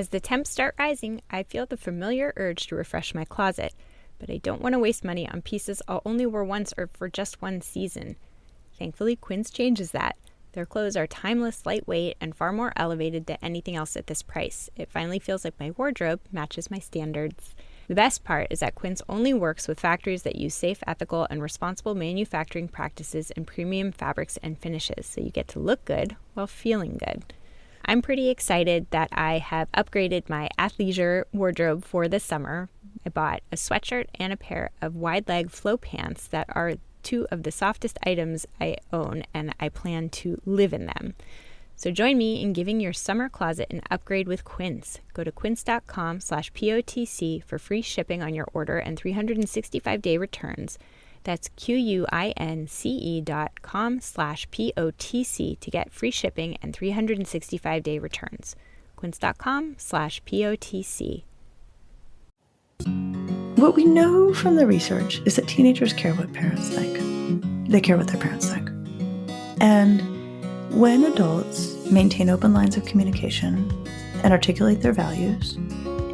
As the temps start rising, I feel the familiar urge to refresh my closet, but I don't want to waste money on pieces I'll only wear once or for just one season. Thankfully, Quince changes that. Their clothes are timeless, lightweight, and far more elevated than anything else at this price. It finally feels like my wardrobe matches my standards. The best part is that Quince only works with factories that use safe, ethical, and responsible manufacturing practices and premium fabrics and finishes, so you get to look good while feeling good. I'm pretty excited that I have upgraded my athleisure wardrobe for this summer. I bought a sweatshirt and a pair of wide-leg flow pants that are two of the softest items I own, and I plan to live in them. So join me in giving your summer closet an upgrade with Quince. Go to quince.com/POTC for free shipping on your order and 365-day returns. That's QUINCE.com/POTC to get free shipping and 365-day returns. Quince.com/POTC. What we know from the research is that teenagers care what parents think. They care what their parents think. And when adults maintain open lines of communication and articulate their values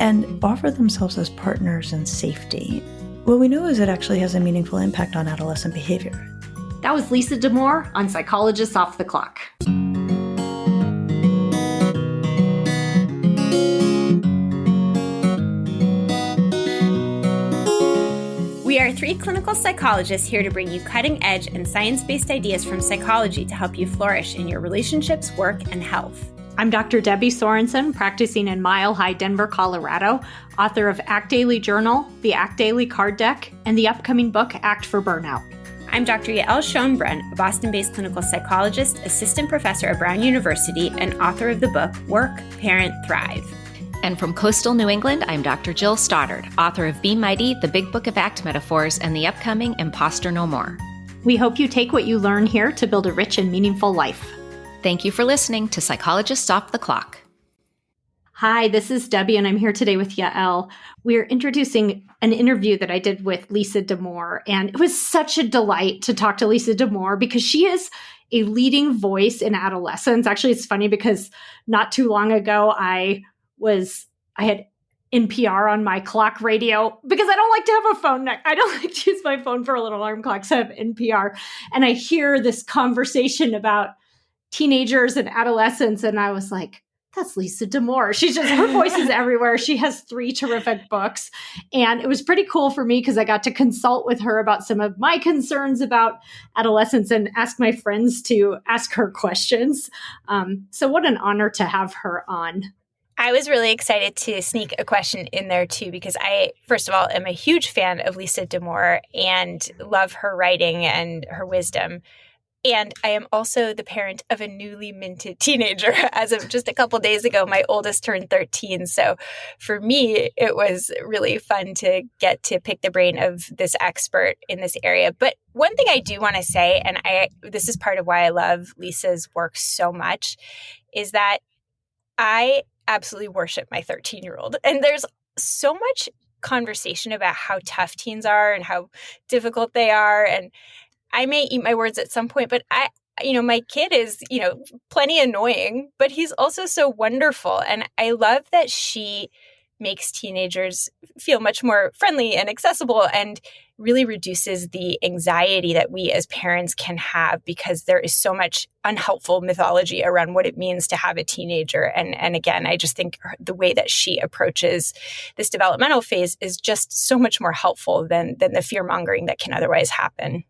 and offer themselves as partners in safety, what we know is it actually has a meaningful impact on adolescent behavior. That was Lisa Damour on Psychologists Off the Clock. We are three clinical psychologists here to bring you cutting-edge and science-based ideas from psychology to help you flourish in your relationships, work, and health. I'm Dr. Debbie Sorensen, practicing in Mile High, Denver, Colorado, author of Act Daily Journal, the Act Daily Card Deck, and the upcoming book, Act for Burnout. I'm Dr. Yael Schoenbrunn, a Boston-based clinical psychologist, assistant professor at Brown University, and author of the book, Work, Parent, Thrive. And from coastal New England, I'm Dr. Jill Stoddard, author of Be Mighty, the Big Book of Act Metaphors, and the upcoming Imposter No More. We hope you take what you learn here to build a rich and meaningful life. Thank you for listening to Psychologists Off the Clock. Hi, this is Debbie, and I'm here today with Yael. We're introducing an interview that I did with Lisa Damour, and it was such a delight to talk to Lisa Damour because she is a leading voice in adolescence. Actually, it's funny because not too long ago, I had NPR on my clock radio because I don't like to have a phone. I don't like to use my phone for a little alarm clock, so I have NPR. And I hear this conversation about teenagers and adolescents, and I was like, that's Lisa Damour. Her voice is everywhere. She has 3 terrific books. And it was pretty cool for me because I got to consult with her about some of my concerns about adolescence and ask my friends to ask her questions. So what an honor to have her on. I was really excited to sneak a question in there too, because I, first of all, am a huge fan of Lisa Damour and love her writing and her wisdom. And I am also the parent of a newly minted teenager. As of just a couple days ago, my oldest turned 13. So for me, it was really fun to get to pick the brain of this expert in this area. But one thing I do want to say, and this is part of why I love Lisa's work so much, is that I absolutely worship my 13-year-old. And there's so much conversation about how tough teens are and how difficult they are. And I may eat my words at some point, but my kid is, plenty annoying, but he's also so wonderful. And I love that she makes teenagers feel much more friendly and accessible and really reduces the anxiety that we as parents can have because there is so much unhelpful mythology around what it means to have a teenager. And again, I just think the way that she approaches this developmental phase is just so much more helpful than the fear-mongering that can otherwise happen.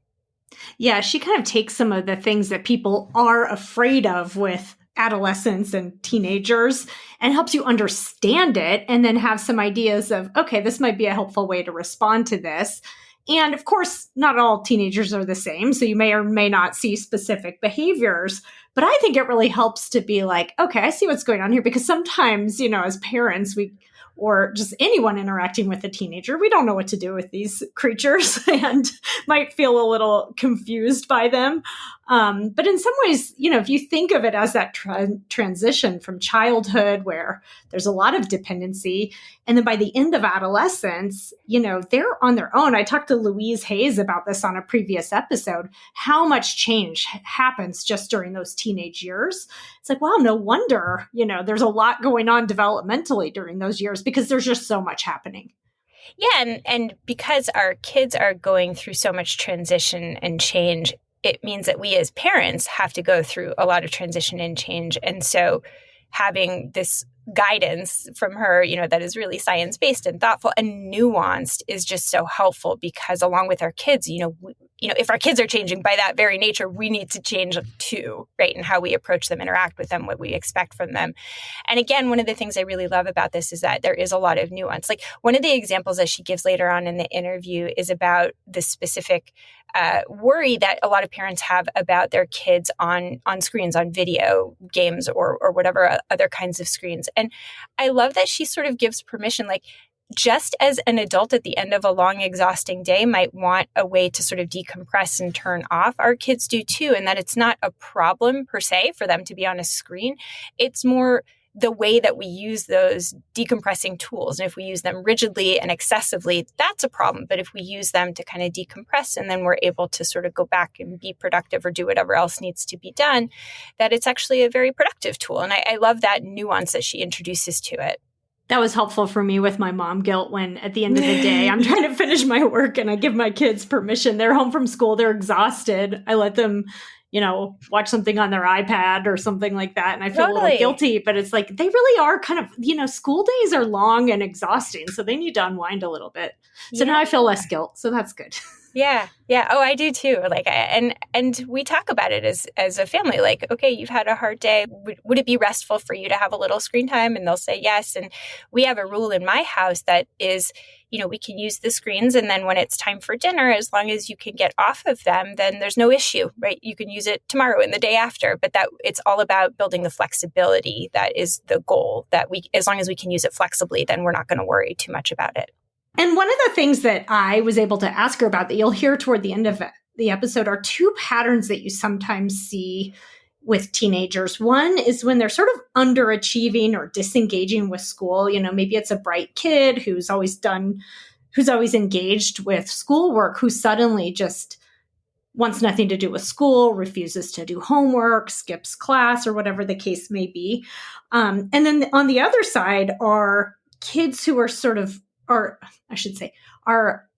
Yeah, she kind of takes some of the things that people are afraid of with adolescents and teenagers and helps you understand it and then have some ideas of, okay, this might be a helpful way to respond to this. And of course, not all teenagers are the same, so you may or may not see specific behaviors, but I think it really helps to be like, okay, I see what's going on here, because sometimes, as parents, or just anyone interacting with a teenager, we don't know what to do with these creatures and might feel a little confused by them. But in some ways, if you think of it as that transition from childhood where there's a lot of dependency, and then by the end of adolescence, they're on their own. I talked to Louise Hayes about this on a previous episode, how much change happens just during those teenage years. It's like, wow, no wonder, there's a lot going on developmentally during those years because there's just so much happening. Yeah, and because our kids are going through so much transition and change, it means that we as parents have to go through a lot of transition and change. And so having this guidance from her, that is really science-based and thoughtful and nuanced is just so helpful, because along with our kids, if our kids are changing by that very nature, we need to change too, right? And how we approach them, interact with them, what we expect from them. And again, one of the things I really love about this is that there is a lot of nuance. Like one of the examples that she gives later on in the interview is about the specific worry that a lot of parents have about their kids on screens, on video games or whatever other kinds of screens. And I love that she sort of gives permission, like, just as an adult at the end of a long, exhausting day might want a way to sort of decompress and turn off, our kids do too. And that it's not a problem per se for them to be on a screen. It's more the way that we use those decompressing tools. And if we use them rigidly and excessively, that's a problem. But if we use them to kind of decompress and then we're able to sort of go back and be productive or do whatever else needs to be done, that it's actually a very productive tool. And I love that nuance that she introduces to it. That was helpful for me with my mom guilt when at the end of the day, I'm trying to finish my work and I give my kids permission. They're home from school. They're exhausted. I let them, watch something on their iPad or something like that. And I feel a little guilty, but it's like, they really are kind of, school days are long and exhausting. So they need to unwind a little bit. So now I feel less guilt. So that's good. Yeah. Oh, I do too. Like, and we talk about it as a family. Like, okay, you've had a hard day. Would it be restful for you to have a little screen time? And they'll say yes. And we have a rule in my house that is, we can use the screens, and then when it's time for dinner, as long as you can get off of them, then there's no issue, right? You can use it tomorrow and the day after. But that it's all about building the flexibility. That is the goal. That as long as we can use it flexibly, then we're not going to worry too much about it. And one of the things that I was able to ask her about that you'll hear toward the end of the episode are two patterns that you sometimes see with teenagers. One is when they're sort of underachieving or disengaging with school. Maybe it's a bright kid who's always engaged with schoolwork, who suddenly just wants nothing to do with school, refuses to do homework, skips class, or whatever the case may be. And then on the other side are kids who are are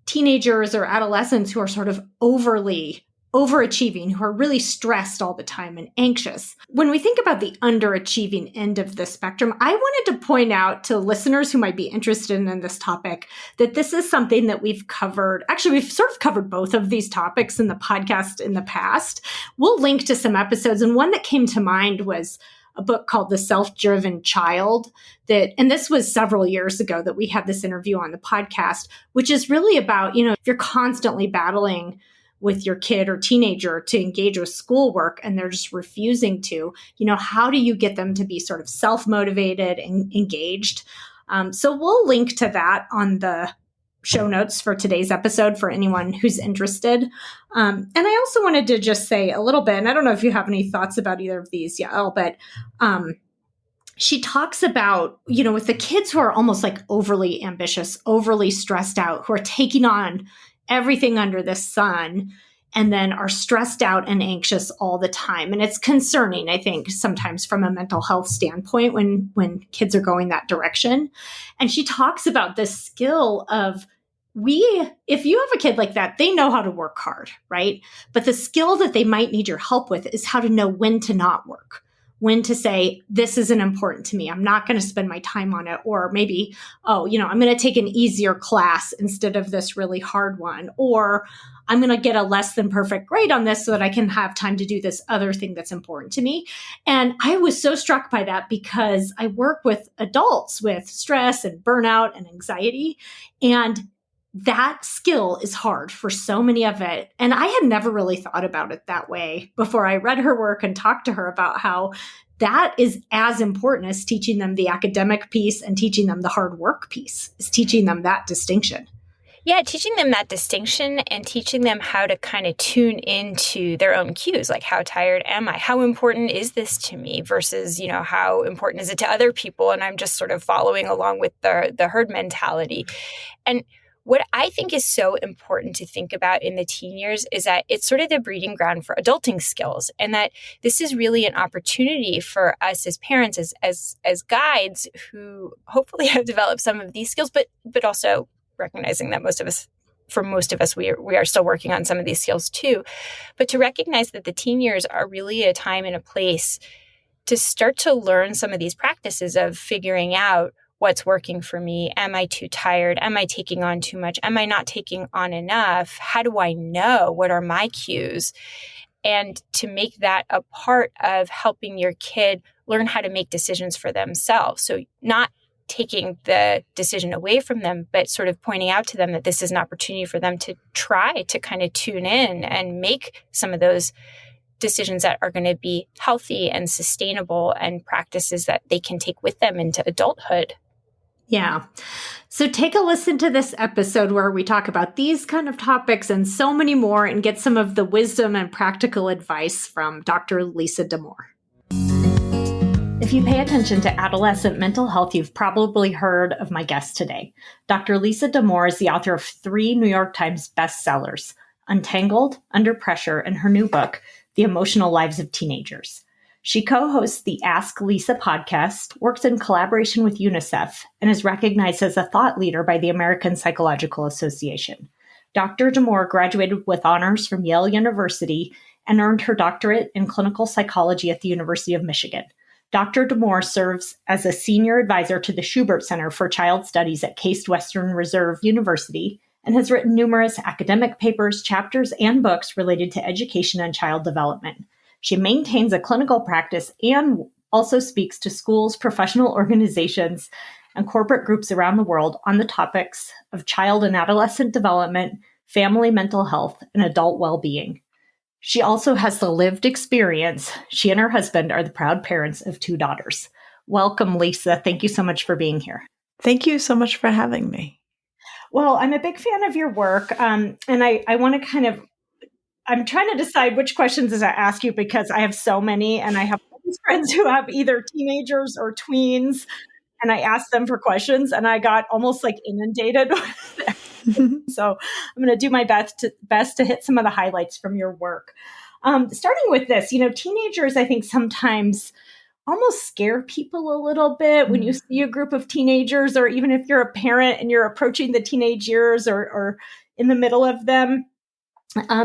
teenagers or adolescents who are sort of overachieving, who are really stressed all the time and anxious. When we think about the underachieving end of the spectrum, I wanted to point out to listeners who might be interested in this topic that this is something that we've covered. Actually, we've sort of covered both of these topics in the podcast in the past. We'll link to some episodes, and one that came to mind was a book called The Self-Driven Child, and this was several years ago that we had this interview on the podcast, which is really about, if you're constantly battling with your kid or teenager to engage with schoolwork and they're just refusing to, how do you get them to be sort of self-motivated and engaged? So we'll link to that on the show notes for today's episode for anyone who's interested. And I also wanted to just say a little bit, and I don't know if you have any thoughts about either of these, Yael, but she talks about, with the kids who are almost like overly ambitious, overly stressed out, who are taking on everything under the sun and then are stressed out and anxious all the time. And it's concerning, I think, sometimes from a mental health standpoint when kids are going that direction. And she talks about this skill of if you have a kid like that, they know how to work hard, right? But the skill that they might need your help with is how to know when to not work, when to say, this isn't important to me. I'm not going to spend my time on it. Or maybe, I'm going to take an easier class instead of this really hard one. Or I'm going to get a less than perfect grade on this so that I can have time to do this other thing that's important to me. And I was so struck by that because I work with adults with stress and burnout and anxiety. And that skill is hard for so many of it. And I had never really thought about it that way before I read her work and talked to her about how that is as important as teaching them the academic piece and teaching them the hard work piece, is teaching them that distinction. Yeah, teaching them that distinction and teaching them how to kind of tune into their own cues, like how tired am I? How important is this to me versus, how important is it to other people? And I'm just sort of following along with the herd mentality. And what I think is so important to think about in the teen years is that it's sort of the breeding ground for adulting skills, and that this is really an opportunity for us as parents, as guides who hopefully have developed some of these skills, but also recognizing that most of us, we are still working on some of these skills too. But to recognize that the teen years are really a time and a place to start to learn some of these practices of figuring out what's working for me. Am I too tired? Am I taking on too much? Am I not taking on enough? How do I know? What are my cues? And to make that a part of helping your kid learn how to make decisions for themselves. So not taking the decision away from them, but sort of pointing out to them that this is an opportunity for them to try to kind of tune in and make some of those decisions that are going to be healthy and sustainable and practices that they can take with them into adulthood. Yeah. So take a listen to this episode where we talk about these kind of topics and so many more and get some of the wisdom and practical advice from Dr. Lisa Damour. If you pay attention to adolescent mental health, you've probably heard of my guest today. Dr. Lisa Damour is the author of 3 New York Times bestsellers, Untangled, Under Pressure, and her new book, The Emotional Lives of Teenagers. She co-hosts the Ask Lisa podcast, works in collaboration with UNICEF, and is recognized as a thought leader by the American Psychological Association. Dr. Damour graduated with honors from Yale University and earned her doctorate in clinical psychology at the University of Michigan. Dr. Damour serves as a senior advisor to the Schubert Center for Child Studies at Case Western Reserve University and has written numerous academic papers, chapters, and books related to education and child development. She maintains a clinical practice and also speaks to schools, professional organizations, and corporate groups around the world on the topics of child and adolescent development, family mental health, and adult well-being. She also has the lived experience. She and her husband are the proud parents of 2 daughters. Welcome, Lisa. Thank you so much for being here. Thank you so much for having me. Well, I'm a big fan of your work, and I want to I'm trying to decide which questions to ask you because I have so many, and I have all these friends who have either teenagers or tweens, and I asked them for questions, and I got almost like inundated with them. So I'm going to do my best to hit some of the highlights from your work. Starting with this, teenagers, I think sometimes almost scare people a little bit when you see a group of teenagers, or even if you're a parent and you're approaching the teenage years or in the middle of them.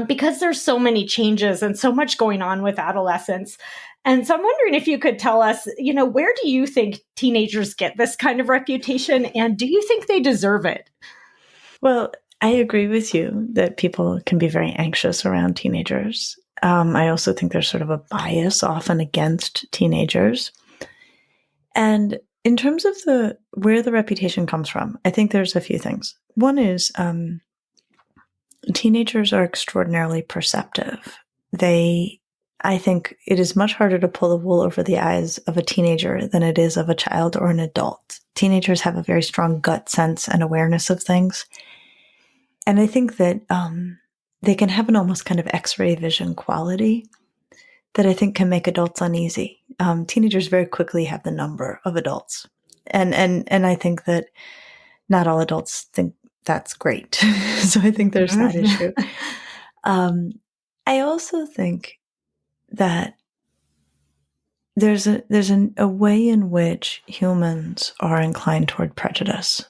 Because there's so many changes and so much going on with adolescence. And so I'm wondering if you could tell us, where do you think teenagers get this kind of reputation? And do you think they deserve it? Well, I agree with you that people can be very anxious around teenagers. I also think there's sort of a bias often against teenagers. And in terms of where the reputation comes from, I think there's a few things. One is teenagers are extraordinarily perceptive. I think it is much harder to pull the wool over the eyes of a teenager than it is of a child or an adult. Teenagers have a very strong gut sense and awareness of things. And I think that they can have an almost kind of X-ray vision quality that I think can make adults uneasy. Teenagers very quickly have the number of adults. And I think that not all adults think that's great. So I think there's that issue. I also think that there's a way in which humans are inclined toward prejudice.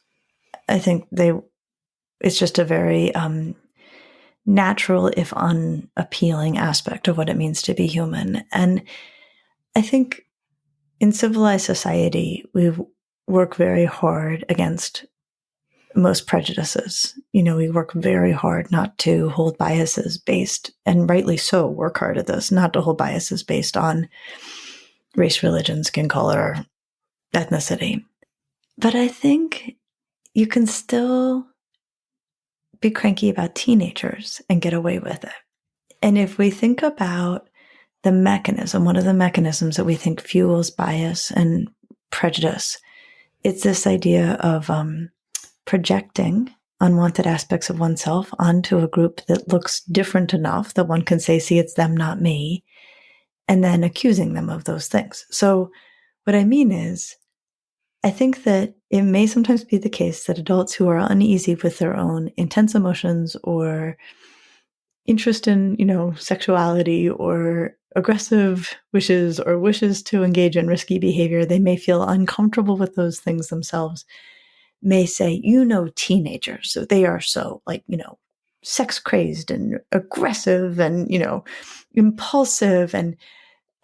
I think it's just a very natural, if unappealing aspect of what it means to be human. And I think in civilized society, we work very hard against most prejudices. We work very hard not to hold biases based, and rightly so, work hard at this, not to hold biases based on race, religion, skin color, ethnicity. But I think you can still be cranky about teenagers and get away with it. And if we think about the mechanism, one of the mechanisms that we think fuels bias and prejudice, it's this idea of projecting unwanted aspects of oneself onto a group that looks different enough that one can say, see, it's them, not me, and then accusing them of those things. So what I mean is, I think that it may sometimes be the case that adults who are uneasy with their own intense emotions or interest in, sexuality or aggressive wishes or wishes to engage in risky behavior, they may feel uncomfortable with those things themselves, may say, teenagers, so they are so sex crazed and aggressive and, impulsive and,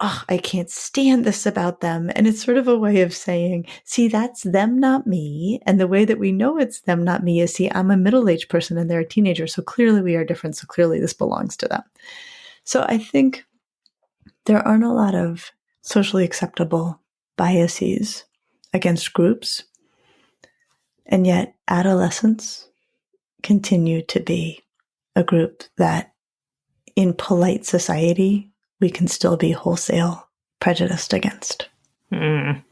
oh, I can't stand this about them. And it's sort of a way of saying, see, that's them, not me. And the way that we know it's them, not me is, see, I'm a middle-aged person and they're a teenager. So clearly we are different. So clearly this belongs to them. So I think there aren't a lot of socially acceptable biases against groups. And yet adolescents continue to be a group that in polite society, we can still be wholesale prejudiced against.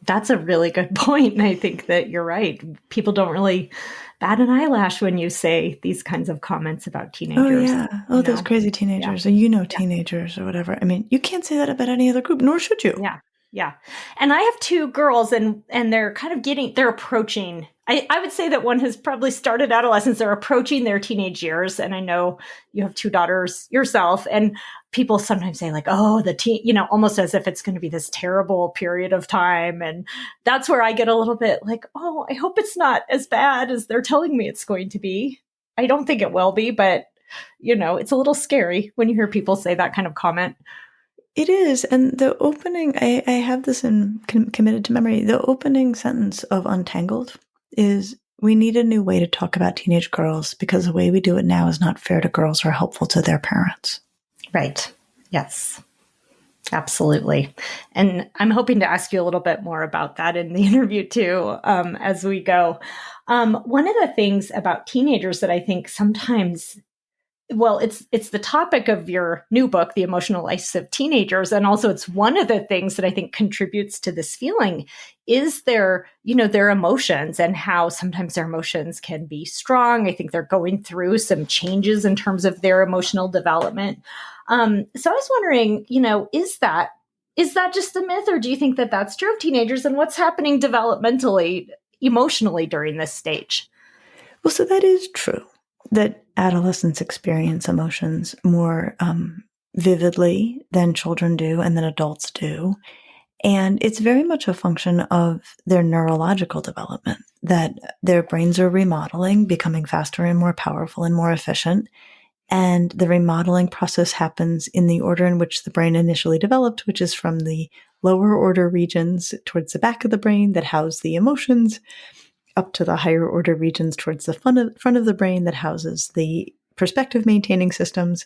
That's a really good point. And I think that you're right. People don't really bat an eyelash when you say these kinds of comments about teenagers. Oh, yeah. Oh, those crazy teenagers, or teenagers or whatever. I mean, you can't say that about any other group, nor should you. Yeah. Yeah. And I have two girls and they're kind of they're approaching, I would say that one has probably started adolescence. They're approaching their teenage years. And I know you have two daughters yourself, and people sometimes say like, oh, the teen, almost as if it's going to be this terrible period of time. And that's where I get a little bit like, oh, I hope it's not as bad as they're telling me it's going to be. I don't think it will be, but it's a little scary when you hear people say that kind of comment. It is. And the opening, I have this committed to memory. The opening sentence of Untangled is, we need a new way to talk about teenage girls because the way we do it now is not fair to girls or helpful to their parents. Right. Yes, absolutely. And I'm hoping to ask you a little bit more about that in the interview too, as we go. One of the things about teenagers that I think sometimes, well, it's the topic of your new book, The Emotional Lives of Teenagers. And also it's one of the things that I think contributes to this feeling is their emotions and how sometimes their emotions can be strong. I think they're going through some changes in terms of their emotional development. So I was wondering, is that just a myth, or do you think that that's true of teenagers, and what's happening developmentally, emotionally during this stage? Well, so that is true, that adolescents experience emotions more vividly than children do and than adults do. And it's very much a function of their neurological development, that their brains are remodeling, becoming faster and more powerful and more efficient. And the remodeling process happens in the order in which the brain initially developed, which is from the lower order regions towards the back of the brain that house the emotions, up to the higher order regions towards the front of the brain that houses the perspective maintaining systems.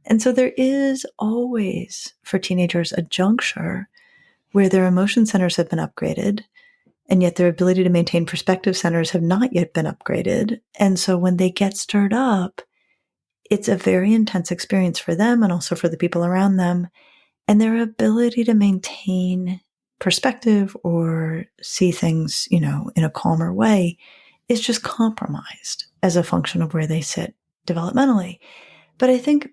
And so there is always, for teenagers, a juncture where their emotion centers have been upgraded, and yet their ability to maintain perspective centers have not yet been upgraded. And so when they get stirred up, it's a very intense experience for them and also for the people around them. And their ability to maintain perspective or see things, in a calmer way is just compromised as a function of where they sit developmentally. But I think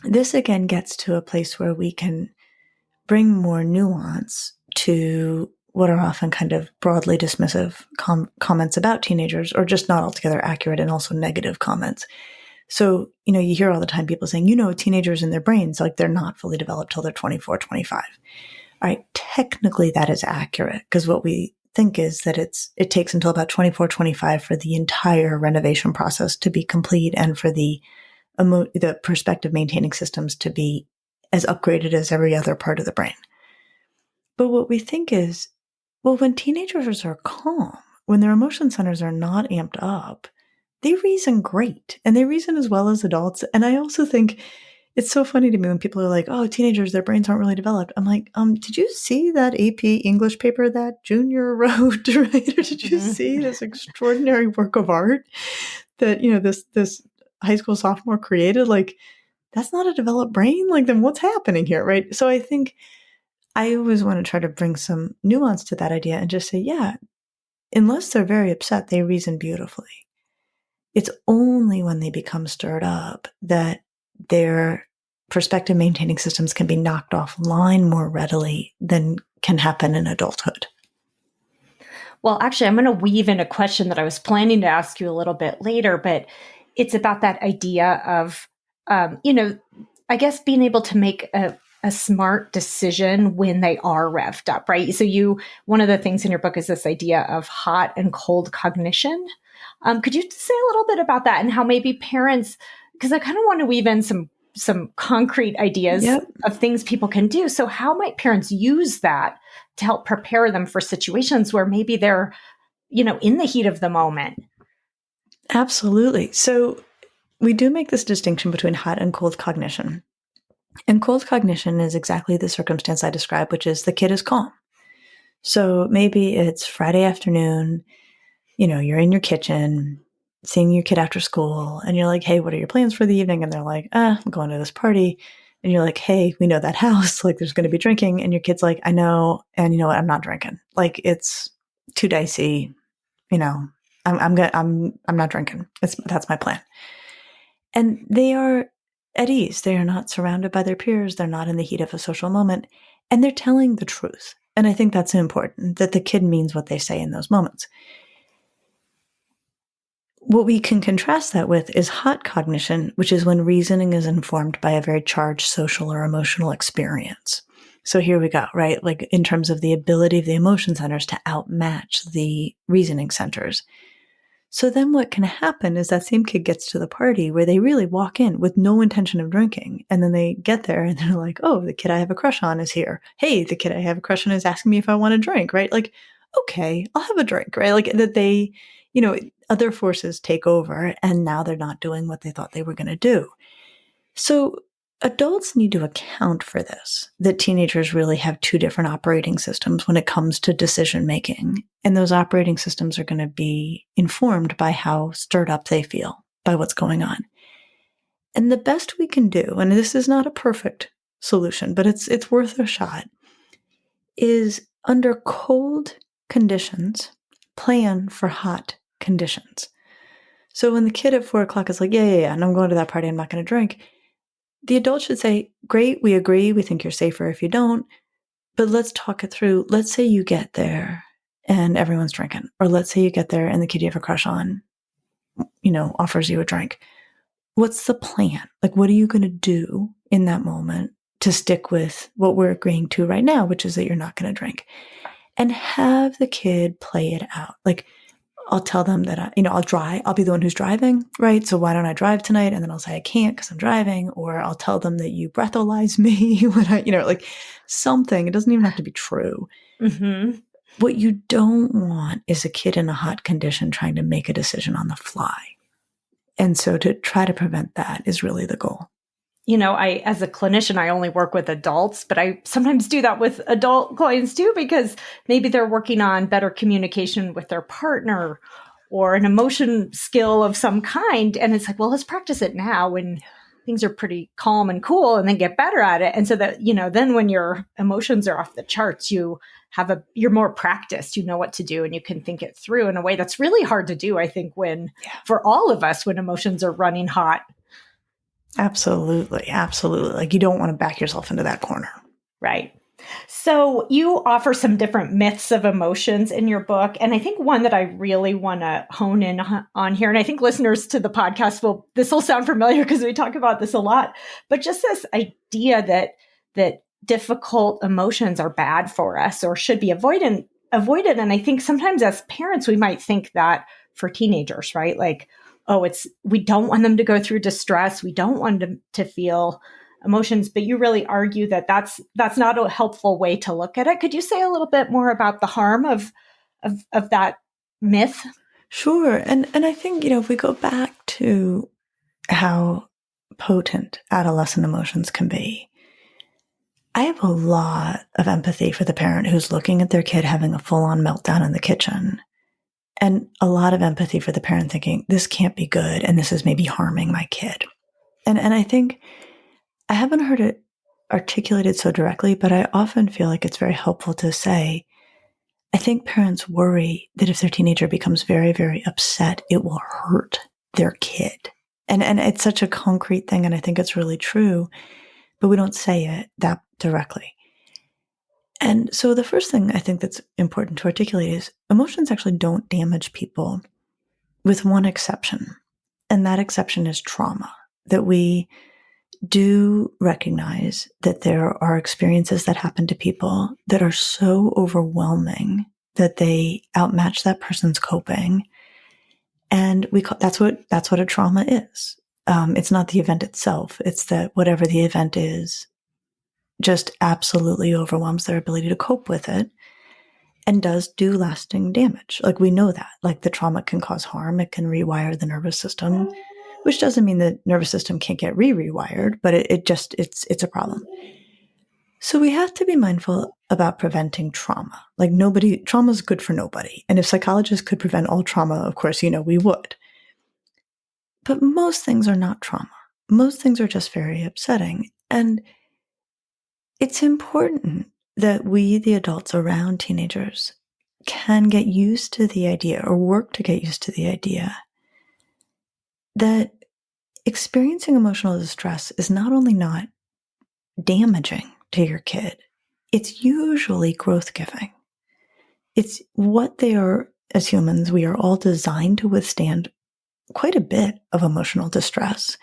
this again gets to a place where we can bring more nuance to what are often kind of broadly dismissive comments about teenagers, or just not altogether accurate and also negative comments. So, you hear all the time people saying, teenagers in their brains, like they're not fully developed till they're 24, 25. All right, technically that is accurate, because what we think is that it takes until about 24, 25 for the entire renovation process to be complete and for the perspective maintaining systems to be as upgraded as every other part of the brain. But what we think is, well, when teenagers are calm, when their emotion centers are not amped up, they reason great, and they reason as well as adults. And I also think it's so funny to me when people are like, oh, teenagers, their brains aren't really developed. I'm like, did you see that AP English paper that Junior wrote, right? Or did you see this extraordinary work of art that, this high school sophomore created? Like, that's not a developed brain. Like, then what's happening here, right? So I think I always want to try to bring some nuance to that idea and just say, yeah, unless they're very upset, they reason beautifully. It's only when they become stirred up that their perspective maintaining systems can be knocked offline more readily than can happen in adulthood. Well, actually, I'm going to weave in a question that I was planning to ask you a little bit later, but it's about that idea of, I guess being able to make a smart decision when they are revved up, right? So one of the things in your book is this idea of hot and cold cognition. Could you say a little bit about that and how maybe parents, because I kind of want to weave in some concrete ideas of things people can do. So how might parents use that to help prepare them for situations where maybe they're, in the heat of the moment? Absolutely. So we do make this distinction between hot and cold cognition. And cold cognition is exactly the circumstance I described, which is the kid is calm. So maybe it's Friday afternoon, you're in your kitchen, seeing your kid after school, and you're like, hey, what are your plans for the evening? And they're like, I'm going to this party. And you're like, hey, we know that house, like there's going to be drinking. And your kid's like, I know. And you know what? I'm not drinking. Like it's too dicey. I'm not drinking. That's my plan. And they are at ease. They are not surrounded by their peers. They're not in the heat of a social moment. And they're telling the truth. And I think that's important, that the kid means what they say in those moments. What we can contrast that with is hot cognition, which is when reasoning is informed by a very charged social or emotional experience. So here we go, right? Like in terms of the ability of the emotion centers to outmatch the reasoning centers. So then what can happen is that same kid gets to the party where they really walk in with no intention of drinking. And then they get there and they're like, oh, the kid I have a crush on is here. Hey, the kid I have a crush on is asking me if I want a drink, right? Like, okay, I'll have a drink, right? Like that they, other forces take over and now they're not doing what they thought they were going to do. So adults need to account for this, that teenagers really have two different operating systems when it comes to decision making. And those operating systems are going to be informed by how stirred up they feel by what's going on. And the best we can do, and this is not a perfect solution, but it's worth a shot, is under cold conditions, plan for hot conditions. So when the kid at 4:00 is like, yeah, and I'm going to that party, I'm not going to drink, the adult should say, great, we agree, we think you're safer if you don't, but let's talk it through. Let's say you get there and everyone's drinking, or let's say you get there and the kid you have a crush on, offers you a drink. What's the plan? Like, what are you going to do in that moment to stick with what we're agreeing to right now, which is that you're not going to drink? And have the kid play it out. Like, I'll tell them that, I'll be the one who's driving, right? So why don't I drive tonight? And then I'll say I can't because I'm driving, or I'll tell them that you breathalyze me when like something. It doesn't even have to be true. Mm-hmm. What you don't want is a kid in a hot condition trying to make a decision on the fly. And so to try to prevent that is really the goal. As a clinician, I only work with adults, but I sometimes do that with adult clients too, because maybe they're working on better communication with their partner or an emotion skill of some kind. And it's like, well, let's practice it now when things are pretty calm and cool, and then get better at it. And so that, then when your emotions are off the charts, you're more practiced, you know what to do, and you can think it through in a way that's really hard to do, I think, for all of us, when emotions are running hot. Absolutely. Absolutely. Like you don't want to back yourself into that corner. Right. So you offer some different myths of emotions in your book. And I think one that I really want to hone in on here, and I think listeners to the podcast this will sound familiar because we talk about this a lot, but just this idea that difficult emotions are bad for us or should be avoided. And I think sometimes as parents, we might think that for teenagers, right? Like, we don't want them to go through distress. We don't want them to feel emotions, but you really argue that that's not a helpful way to look at it. Could you say a little bit more about the harm of that myth? Sure. And I think, if we go back to how potent adolescent emotions can be, I have a lot of empathy for the parent who's looking at their kid having a full-on meltdown in the kitchen. And a lot of empathy for the parent thinking, this can't be good, and this is maybe harming my kid. And I think I haven't heard it articulated so directly, but I often feel like it's very helpful to say, I think parents worry that if their teenager becomes very, very upset, it will hurt their kid. And it's such a concrete thing, and I think it's really true, but we don't say it that directly. And so the first thing I think that's important to articulate is emotions actually don't damage people, with one exception. And that exception is trauma. That we do recognize that there are experiences that happen to people that are so overwhelming that they outmatch that person's coping. And that's what a trauma is. It's not the event itself. It's that whatever the event is just absolutely overwhelms their ability to cope with it and does do lasting damage. Like, we know that. Like, the trauma can cause harm. It can rewire the nervous system, which doesn't mean the nervous system can't get rewired, but it's a problem. So we have to be mindful about preventing trauma. Like, trauma is good for nobody. And if psychologists could prevent all trauma, of course, we would. But most things are not trauma. Most things are just very upsetting. And it's important that we, the adults around teenagers, can get used to the idea, or work to get used to the idea, that experiencing emotional distress is not only not damaging to your kid, it's usually growth-giving. It's what they are. As humans, we are all designed to withstand quite a bit of emotional distress.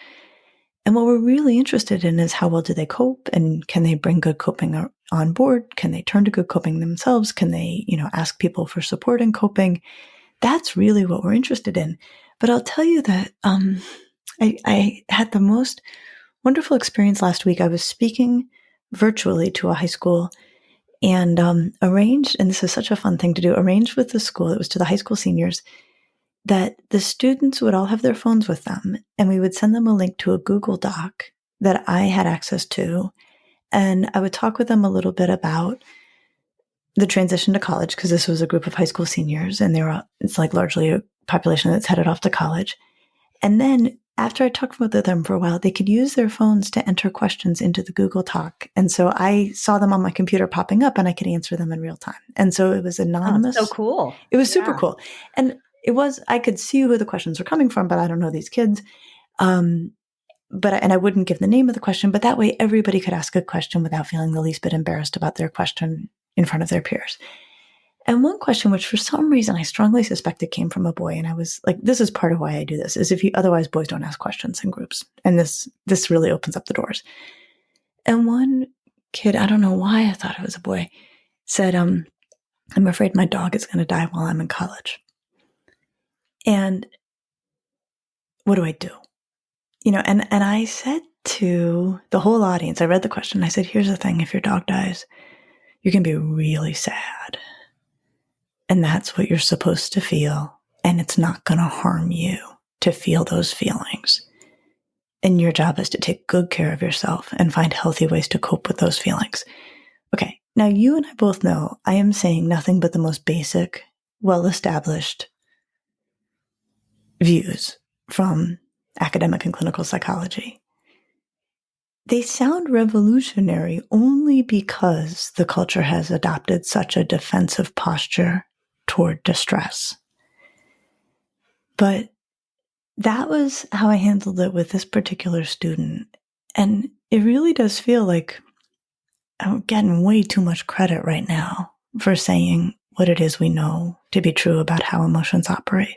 And what we're really interested in is how well do they cope, and can they bring good coping on board? Can they turn to good coping themselves? Can they, ask people for support in coping? That's really what we're interested in. But I'll tell you that I had the most wonderful experience last week. I was speaking virtually to a high school and arranged, and this is such a fun thing to do, arranged with the school, it was to the high school seniors, that the students would all have their phones with them, and we would send them a link to a Google Doc that I had access to, and I would talk with them a little bit about the transition to college, because this was a group of high school seniors, and it's like largely a population that's headed off to college. And then after I talked with them for a while, they could use their phones to enter questions into the Google Doc. And so I saw them on my computer popping up, and I could answer them in real time. And so it was anonymous. Oh, so cool. It was super cool. And I could see who the questions were coming from, but I don't know these kids. And I wouldn't give the name of the question, but that way everybody could ask a question without feeling the least bit embarrassed about their question in front of their peers. And one question, which for some reason I strongly suspected came from a boy, and I was like, this is part of why I do this, is otherwise boys don't ask questions in groups. And this really opens up the doors. And one kid, I don't know why I thought it was a boy, said, I'm afraid my dog is going to die while I'm in college. And what do I do? And I said to the whole audience, I read the question, I said, here's the thing, if your dog dies, you're going to be really sad. And that's what you're supposed to feel. And it's not going to harm you to feel those feelings. And your job is to take good care of yourself and find healthy ways to cope with those feelings. Okay, now you and I both know I am saying nothing but the most basic, well-established views from academic and clinical psychology. They sound revolutionary only because the culture has adopted such a defensive posture toward distress. But that was how I handled it with this particular student. And it really does feel like I'm getting way too much credit right now for saying what it is we know to be true about how emotions operate.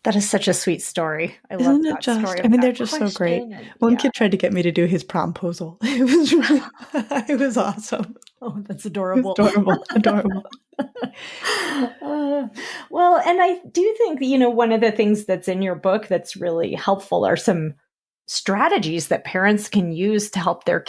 That is such a sweet story. I Isn't love it that just, story. I mean, they're just so great. One kid tried to get me to do his promposal. It was really, it was awesome. Oh, that's adorable. Adorable. Well, and I do think, one of the things that's in your book that's really helpful are some strategies that parents can use to help their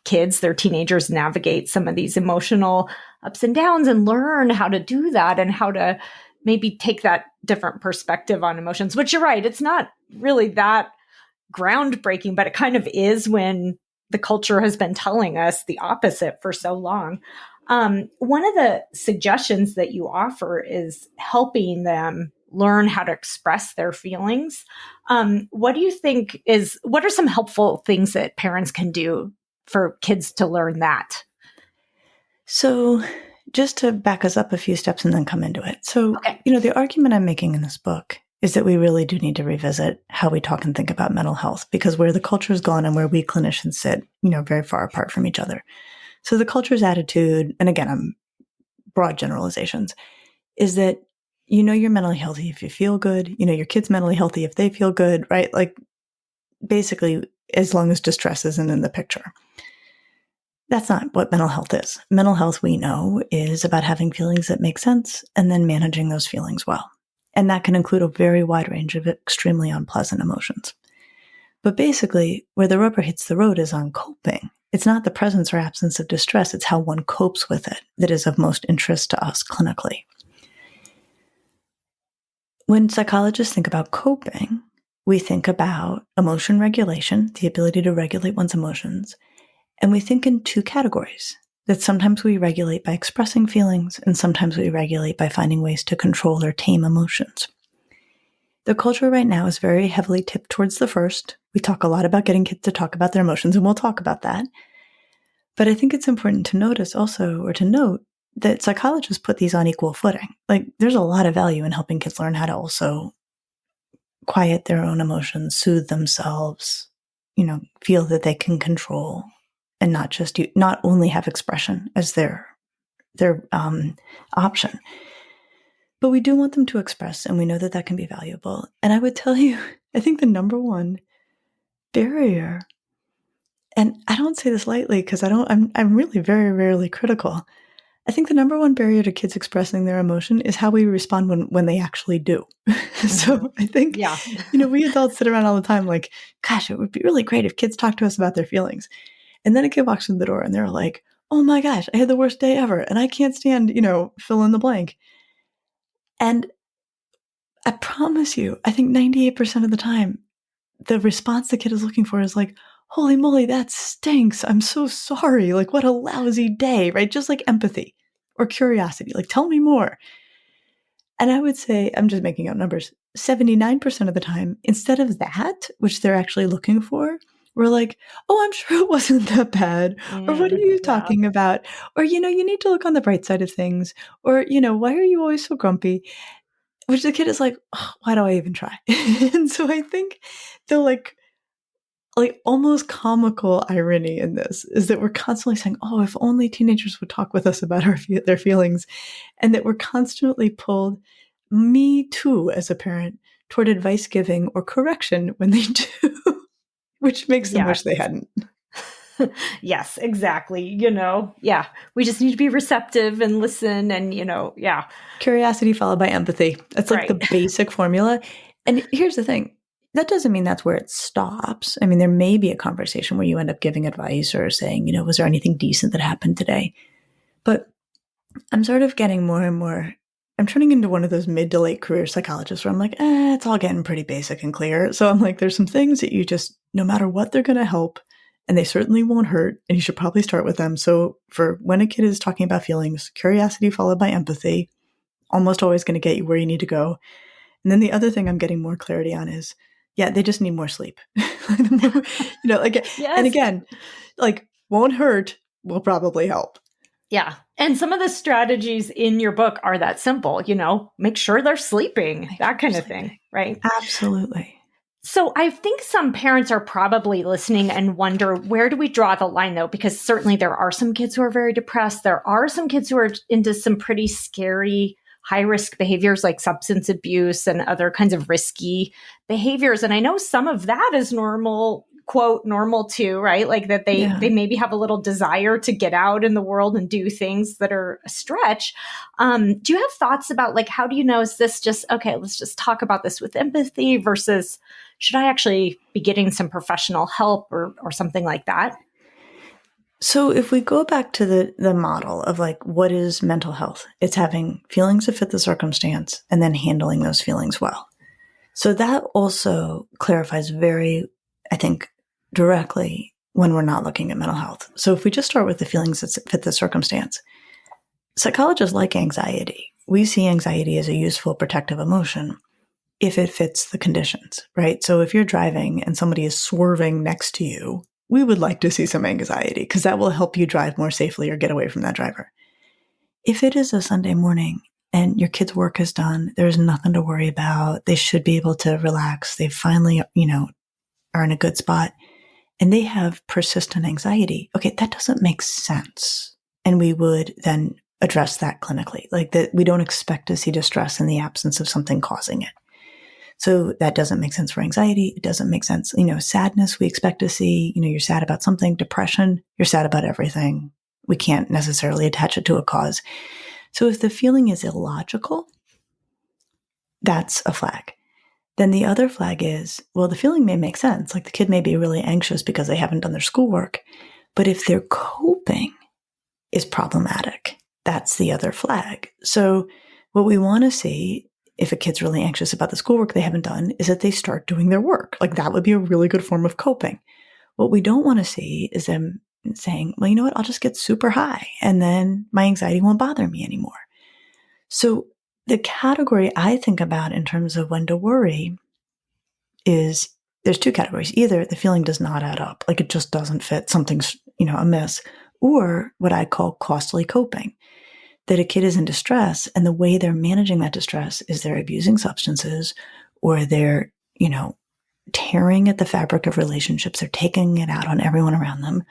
kids, their teenagers, navigate some of these emotional ups and downs and learn how to do that and how to maybe take that different perspective on emotions, which you're right, it's not really that groundbreaking, but it kind of is when the culture has been telling us the opposite for so long. One of the suggestions that you offer is helping them learn how to express their feelings. What do you think what are some helpful things that parents can do for kids to learn that? So just to back us up a few steps and then come into it. So, Okay. The argument I'm making in this book is that we really do need to revisit how we talk and think about mental health, because where the culture has gone and where we clinicians sit, very far apart from each other. So the culture's attitude, and again, I'm broad generalizations, is that you're mentally healthy if you feel good. Your kid's mentally healthy if they feel good, right? Like basically, as long as distress isn't in the picture. That's not what mental health is. Mental health, we know, is about having feelings that make sense and then managing those feelings well. And that can include a very wide range of extremely unpleasant emotions. But basically, where the rubber hits the road is on coping. It's not the presence or absence of distress, it's how one copes with it that is of most interest to us clinically. When psychologists think about coping, we think about emotion regulation, the ability to regulate one's emotions, and we think in two categories, that sometimes we regulate by expressing feelings, and sometimes we regulate by finding ways to control or tame emotions. The culture right now is very heavily tipped towards the first. We talk a lot about getting kids to talk about their emotions, and we'll talk about that. But I think it's important to notice also, or to note, that psychologists put these on equal footing. Like, there's a lot of value in helping kids learn how to also quiet their own emotions, soothe themselves, feel that they can control, and not only have expression as their option. But we do want them to express, and we know that that can be valuable. And I would tell you, I think the number one barrier, and I don't say this lightly because I'm really very rarely critical. I think the number one barrier to kids expressing their emotion is how we respond when they actually do. So I think, we adults sit around all the time like, gosh, it would be really great if kids talk to us about their feelings. And then a kid walks in the door and they're like, oh my gosh, I had the worst day ever. And I can't stand, fill in the blank. And I promise you, I think 98% of the time, the response the kid is looking for is like, holy moly, that stinks. I'm so sorry. Like, what a lousy day, right? Just like empathy or curiosity. Like, tell me more. And I would say, I'm just making up numbers, 79% of the time, instead of that, which they're actually looking for, we're like, oh, I'm sure it wasn't that bad. Or what are you talking about? Or, you need to look on the bright side of things. Or, why are you always so grumpy? Which the kid is like, oh, why do I even try? And so I think the like almost comical irony in this is that we're constantly saying, oh, if only teenagers would talk with us about their feelings, and that we're constantly pulled, me too, as a parent, toward advice giving or correction when they do, which makes them wish they hadn't. Yes, exactly. We just need to be receptive and listen and, Curiosity followed by empathy. That's like the basic formula. And here's the thing. That doesn't mean that's where it stops. I mean, there may be a conversation where you end up giving advice or saying, was there anything decent that happened today? But I'm sort of getting more and more, I'm turning into one of those mid to late career psychologists where I'm like, it's all getting pretty basic and clear. So I'm like, there's some things that you just, no matter what, they're going to help, and they certainly won't hurt, and you should probably start with them. So for when a kid is talking about feelings, curiosity followed by empathy, almost always going to get you where you need to go. And then the other thing I'm getting more clarity on is, they just need more sleep. Yes. And again, won't hurt, will probably help. Yeah. And some of the strategies in your book are that simple, make sure they're sleeping, that kind of thing, right? Absolutely. So I think some parents are probably listening and wonder, where do we draw the line though? Because certainly there are some kids who are very depressed. There are some kids who are into some pretty scary high-risk behaviors like substance abuse and other kinds of risky behaviors. And I know some of that is normal, quote, normal too, right? Like that they maybe have a little desire to get out in the world and do things that are a stretch. Do you have thoughts about how do you know, is this just, okay, let's just talk about this with empathy versus should I actually be getting some professional help or something like that? So if we go back to the model of what is mental health, it's having feelings that fit the circumstance and then handling those feelings well. So that also clarifies very, I think, directly when we're not looking at mental health. So if we just start with the feelings that fit the circumstance, psychologists like anxiety. We see anxiety as a useful protective emotion if it fits the conditions, right? So if you're driving and somebody is swerving next to you, we would like to see some anxiety because that will help you drive more safely or get away from that driver. if it is a Sunday morning and your kid's work is done, there's nothing to worry about, they should be able to relax, they finally, are in a good spot, and they have persistent anxiety, okay, that doesn't make sense. And we would then address that clinically, like that we don't expect to see distress in the absence of something causing it. So that doesn't make sense for anxiety. It doesn't make sense. Sadness, we expect to see, you're sad about something. Depression, you're sad about everything. We can't necessarily attach it to a cause. So if the feeling is illogical, that's a flag. Then the other flag is, well, the feeling may make sense. Like the kid may be really anxious because they haven't done their schoolwork. But if their coping is problematic, that's the other flag. So what we want to see, if a kid's really anxious about the schoolwork they haven't done, is that they start doing their work. Like that would be a really good form of coping. What we don't want to see is them saying, well, you know what, I'll just get super high and then my anxiety won't bother me anymore. So the category I think about in terms of when to worry is there's two categories. Either the feeling does not add up, like it just doesn't fit, something's, amiss, or what I call costly coping, that a kid is in distress and the way they're managing that distress is they're abusing substances or they're, tearing at the fabric of relationships. They're taking it out on everyone around them,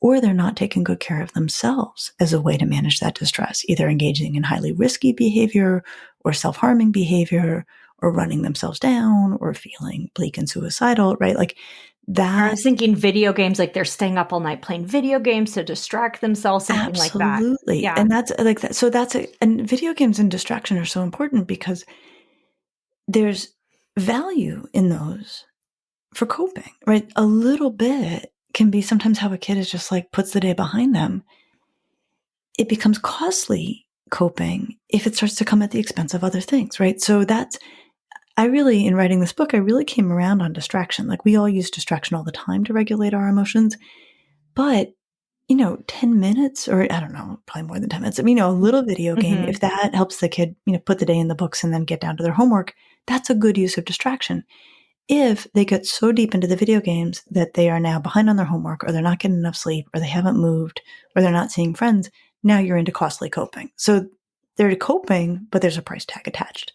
or they're not taking good care of themselves as a way to manage that distress, either engaging in highly risky behavior or self-harming behavior or running themselves down or feeling bleak and suicidal, right? Like that. I was thinking video games, like they're staying up all night playing video games to distract themselves, something like that. Absolutely. Yeah. And that's like that. So and video games and distraction are so important because there's value in those for coping, right? A little bit can be sometimes how a kid is just like puts the day behind them. It becomes costly coping if it starts to come at the expense of other things, right? So in writing this book, I really came around on distraction. Like we all use distraction all the time to regulate our emotions, but 10 minutes, or I don't know, probably more than 10 minutes. A little video game, if that helps the kid, put the day in the books and then get down to their homework, that's a good use of distraction. If they get so deep into the video games that they are now behind on their homework, or they're not getting enough sleep, or they haven't moved, or they're not seeing friends, now you're into costly coping. So they're coping, but there's a price tag attached.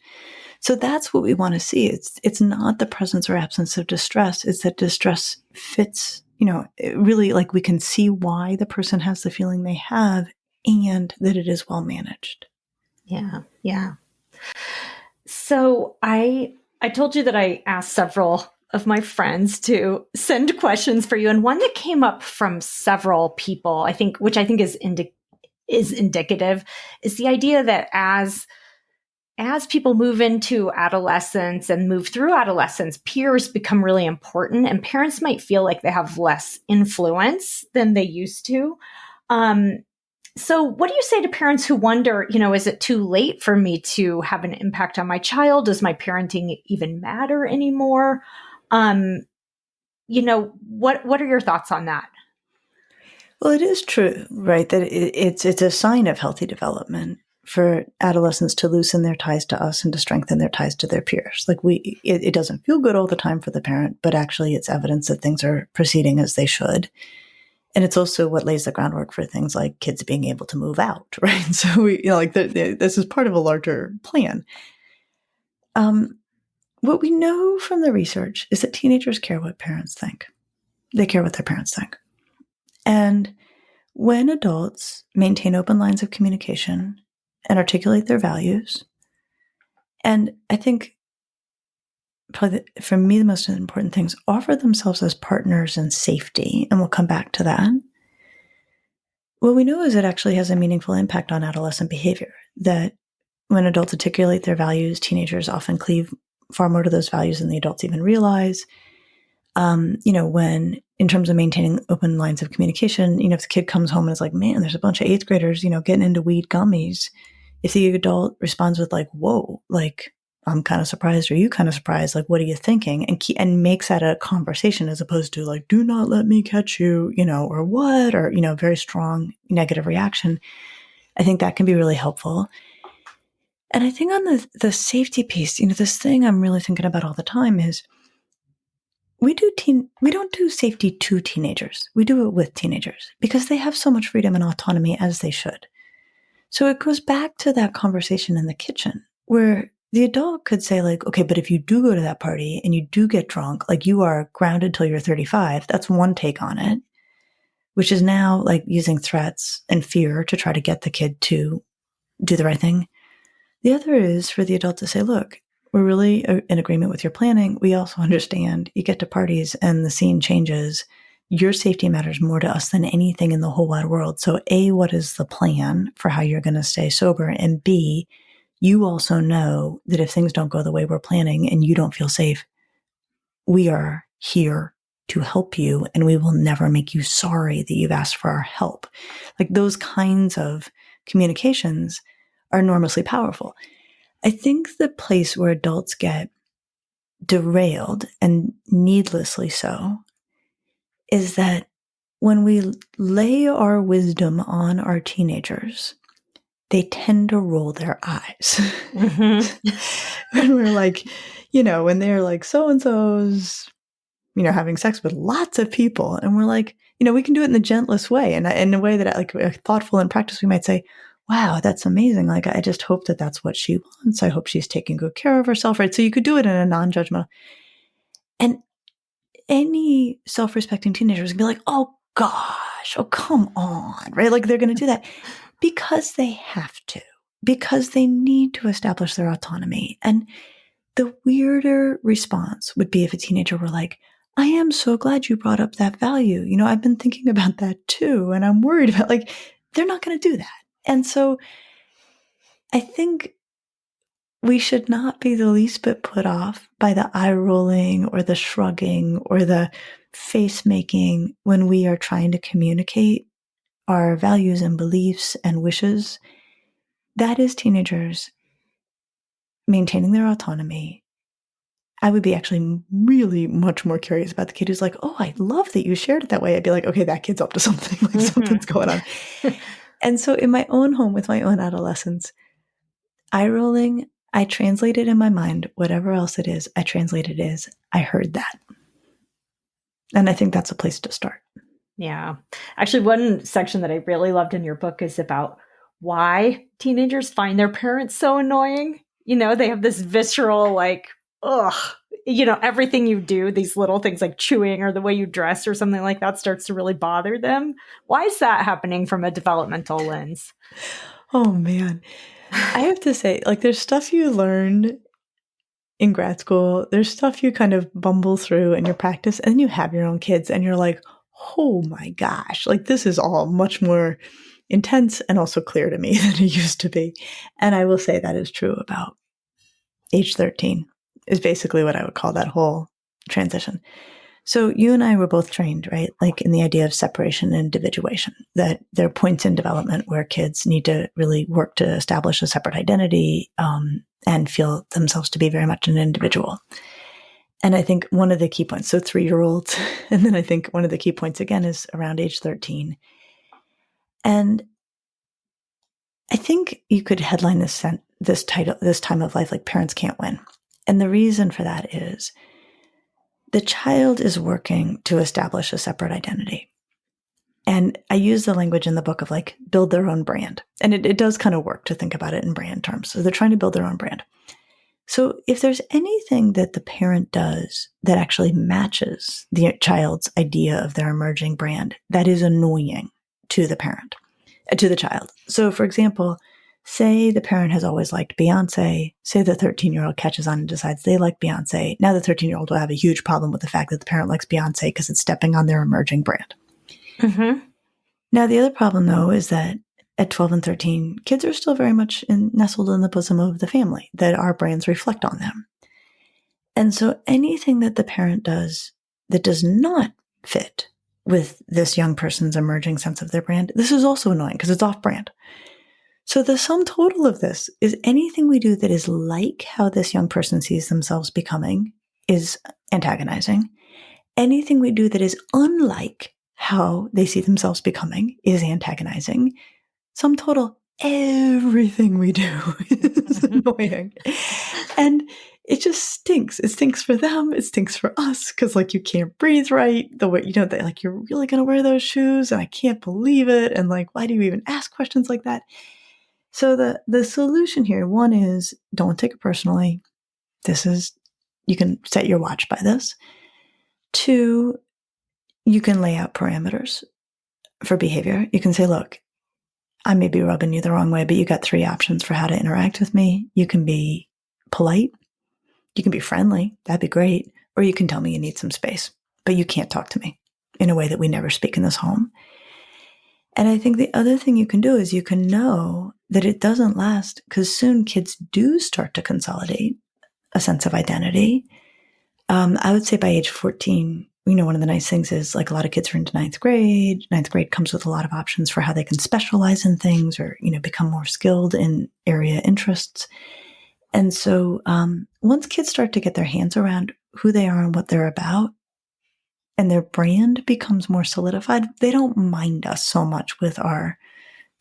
So that's what we want to see. It's not the presence or absence of distress. It's that distress fits, really, like we can see why the person has the feeling they have and that it is well managed. Yeah. Yeah. So I told you that I asked several of my friends to send questions for you. And one that came up from several people, which I think is indicative, is the idea that as people move into adolescence and move through adolescence, peers become really important and parents might feel like they have less influence than they used to. So what do you say to parents who wonder, is it too late for me to have an impact on my child? Does my parenting even matter anymore? What are your thoughts on that? Well, it is true, right, that it's a sign of healthy development for adolescents to loosen their ties to us and to strengthen their ties to their peers. Like it doesn't feel good all the time for the parent, but actually it's evidence that things are proceeding as they should. And it's also what lays the groundwork for things like kids being able to move out, right? So this is part of a larger plan. What we know from the research is that teenagers care what parents think. They care what their parents think. And when adults maintain open lines of communication and articulate their values, and I think probably for me the most important things, offer themselves as partners in safety, and we'll come back to that. What we know is it actually has a meaningful impact on adolescent behavior, that when adults articulate their values, teenagers often cleave far more to those values than the adults even realize. When in terms of maintaining open lines of communication, if the kid comes home and is like, man, there's a bunch of 8th graders, getting into weed gummies. If the adult responds with like, whoa, like, I'm kind of surprised, or you kind of surprised, like, what are you thinking? And makes that a conversation as opposed to like, do not let me catch you, or what, or, very strong negative reaction. I think that can be really helpful. And I think on the safety piece, this thing I'm really thinking about all the time is we don't do safety to teenagers. We do it with teenagers because they have so much freedom and autonomy, as they should. So it goes back to that conversation in the kitchen where the adult could say like, okay, but if you do go to that party and you do get drunk, like you are grounded till you're 35. That's one take on it, which is now like using threats and fear to try to get the kid to do the right thing. The other is for the adult to say, look, we're really in agreement with your planning. We also understand you get to parties and the scene changes. Your safety matters more to us than anything in the whole wide world. So A, what is the plan for how you're going to stay sober? And B, you also know that if things don't go the way we're planning and you don't feel safe, we are here to help you and we will never make you sorry that you've asked for our help. Like those kinds of communications are enormously powerful. I think the place where adults get derailed and needlessly so is that when we lay our wisdom on our teenagers, they tend to roll their eyes. When we're like, when they're like, so-and-so's, having sex with lots of people. And we're like, we can do it in the gentlest way. And in a way that like thoughtful and practice, we might say, wow, that's amazing. Like, I just hope that that's what she wants. I hope she's taking good care of herself, right? So you could do it in a non-judgmental. And any self-respecting teenager is going to be like, oh gosh, oh, come on, right? Like they're going to do that because they have to, because they need to establish their autonomy. And the weirder response would be if a teenager were like, I am so glad you brought up that value. I've been thinking about that too. And I'm worried about like, they're not going to do that. And so I think we should not be the least bit put off by the eye rolling or the shrugging or the face making when we are trying to communicate our values and beliefs and wishes. That is teenagers maintaining their autonomy. I would be actually really much more curious about the kid who's like, oh, I love that you shared it that way. I'd be like, okay, that kid's up to something, like something's going on. And so in my own home with my own adolescence, eye rolling, I translate it in my mind, whatever else it is, I translate it as, I heard that. And I think that's a place to start. Yeah. Actually, one section that I really loved in your book is about why teenagers find their parents so annoying. They have this visceral, like, ugh, everything you do, these little things like chewing or the way you dress or something like that starts to really bother them. Why is that happening from a developmental lens? Oh, man. I have to say, like, there's stuff you learned in grad school. There's stuff you kind of bumble through in your practice, and then you have your own kids, and you're like, oh my gosh, like, this is all much more intense and also clear to me than it used to be. And I will say that is true about age 13, is basically what I would call that whole transition. So you and I were both trained, right? Like in the idea of separation and individuation, that there are points in development where kids need to really work to establish a separate identity and feel themselves to be very much an individual. And I think one of the key points, so 3-year-olds, and then I think one of the key points again is around age 13. And I think you could headline this title, this time of life, like Parents Can't Win. And the reason for that is the child is working to establish a separate identity. And I use the language in the book of like build their own brand. And it does kind of work to think about it in brand terms. So they're trying to build their own brand. So if there's anything that the parent does that actually matches the child's idea of their emerging brand, that is annoying to the parent, to the child. So for example, say the parent has always liked Beyonce. Say the 13-year-old catches on and decides they like Beyonce. Now the 13-year-old will have a huge problem with the fact that the parent likes Beyonce because it's stepping on their emerging brand. Mm-hmm. Now the other problem, though, is that at 12 and 13, kids are still very much nestled in the bosom of the family, that our brands reflect on them. And so anything that the parent does that does not fit with this young person's emerging sense of their brand, this is also annoying because it's off brand. So the sum total of this is anything we do that is like how this young person sees themselves becoming is antagonizing. Anything we do that is unlike how they see themselves becoming is antagonizing. Sum total, everything we do is annoying. And it just stinks. It stinks for them. It stinks for us because like you can't breathe right. The way like you're really going to wear those shoes and I can't believe it. And like, why do you even ask questions like that? So the solution here, one is don't take it personally. You can set your watch by this. Two, you can lay out parameters for behavior. You can say, look, I may be rubbing you the wrong way, but you got 3 options for how to interact with me. You can be polite. You can be friendly. That'd be great. Or you can tell me you need some space, but you can't talk to me in a way that we never speak in this home. And I think the other thing you can do is you can know that it doesn't last, because soon kids do start to consolidate a sense of identity. I would say by age 14, one of the nice things is like a lot of kids are into ninth grade. Ninth grade comes with a lot of options for how they can specialize in things or, become more skilled in area interests. And so once kids start to get their hands around who they are and what they're about, and their brand becomes more solidified, they don't mind us so much with our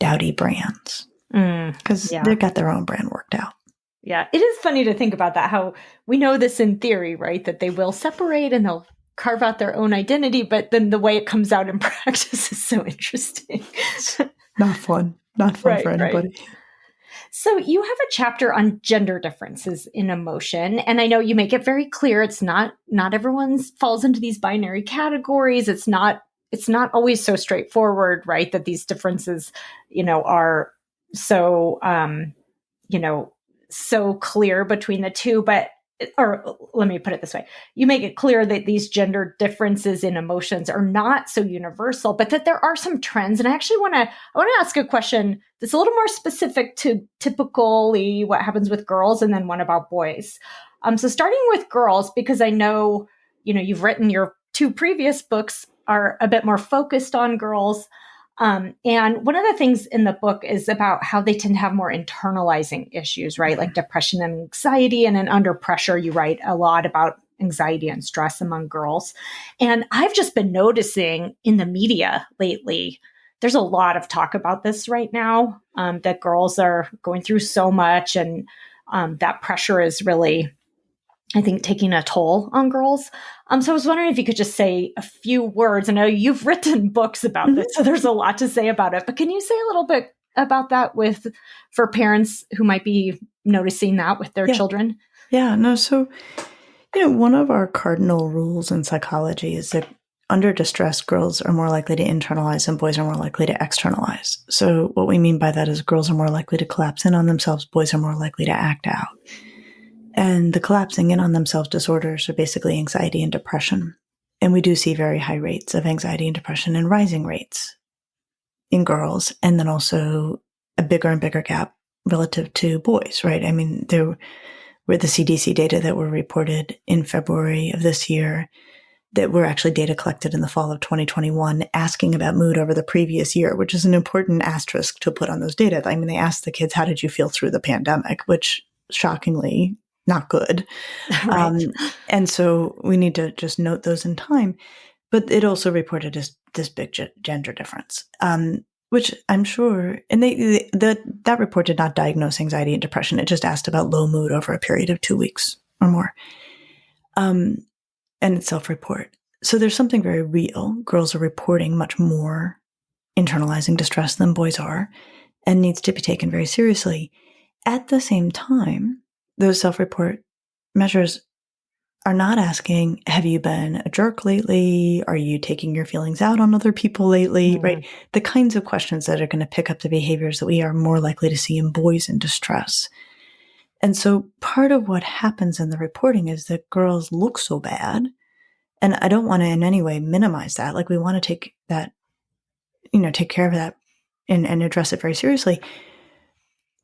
dowdy brands because they've got their own brand worked out. Yeah, it is funny to think about that, how we know this in theory, right? That they will separate and they'll carve out their own identity, but then the way it comes out in practice is so interesting. Not fun for anybody. Right. So you have a chapter on gender differences in emotion, and I know you make it very clear it's not everyone falls into these binary categories. It's not always so straightforward, right? That these differences, are so so clear between the two, or let me put it this way. You make it clear that these gender differences in emotions are not so universal, but that there are some trends. And I actually want to ask a question that's a little more specific to typically what happens with girls, and then one about boys. So starting with girls, because I know, you've written your 2 previous books are a bit more focused on girls. And one of the things in the book is about how they tend to have more internalizing issues, right? Like depression and anxiety. And then under pressure, you write a lot about anxiety and stress among girls. And I've just been noticing in the media lately, there's a lot of talk about this right now, that girls are going through so much, and that pressure is really, I think, taking a toll on girls. So I was wondering if you could just say a few words. I know you've written books about this, so there's a lot to say about it. But can you say a little bit about that for parents who might be noticing that with their children? Yeah, no. So, one of our cardinal rules in psychology is that under distress, girls are more likely to internalize and boys are more likely to externalize. So what we mean by that is girls are more likely to collapse in on themselves, boys are more likely to act out. And the collapsing in on themselves disorders are basically anxiety and depression. And we do see very high rates of anxiety and depression and rising rates in girls, and then also a bigger and bigger gap relative to boys, right? I mean, there were the CDC data that were reported in February of this year that were actually data collected in the fall of 2021 asking about mood over the previous year, which is an important asterisk to put on those data. I mean, they asked the kids, how did you feel through the pandemic? Which shockingly, not good. Right. And so we need to just note those in time. But it also reported this big gender difference, which I'm sure, and that report did not diagnose anxiety and depression. It just asked about low mood over a period of 2 weeks or more. And it's self-report. So there's something very real. Girls are reporting much more internalizing distress than boys are, and needs to be taken very seriously. At the same time, those self-report measures are not asking, have you been a jerk lately? Are you taking your feelings out on other people lately? Mm-hmm. Right? The kinds of questions that are going to pick up the behaviors that we are more likely to see in boys in distress. And so part of what happens in the reporting is that girls look so bad. And I don't want to in any way minimize that. Like, we want to take that, take care of that and address it very seriously.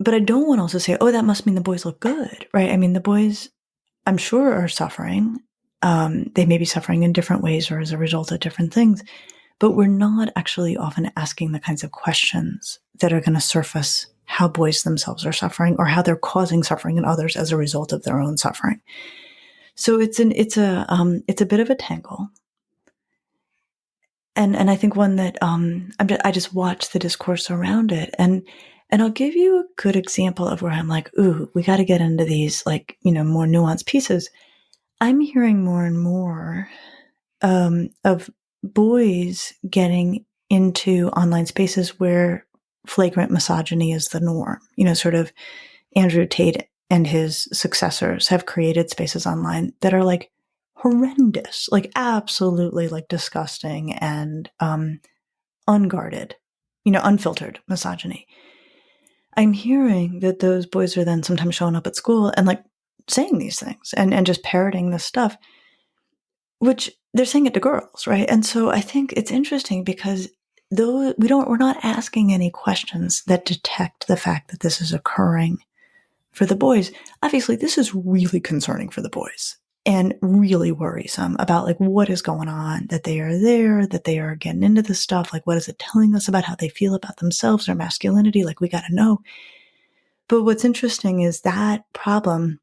But I don't want to also say, oh, that must mean the boys look good, right? I mean, the boys, I'm sure, are suffering. They may be suffering in different ways or as a result of different things. But we're not actually often asking the kinds of questions that are going to surface how boys themselves are suffering or how they're causing suffering in others as a result of their own suffering. So it's a bit of a tangle. And I think one that I just watch the discourse around it. And I'll give you a good example of where I'm like, ooh, we got to get into these more nuanced pieces. I'm hearing more and more of boys getting into online spaces where flagrant misogyny is the norm. Sort of Andrew Tate and his successors have created spaces online that are like horrendous, like absolutely like disgusting and unguarded, unfiltered misogyny. I'm hearing that those boys are then sometimes showing up at school and like saying these things and just parroting this stuff, which they're saying it to girls, right? And so I think it's interesting because though we're not asking any questions that detect the fact that this is occurring for the boys. Obviously, this is really concerning for the boys and really worrisome about like what is going on, that they are there, that they are getting into this stuff. Like, what is it telling us about how they feel about themselves, their masculinity? Like, we got to know. But what's interesting is that problem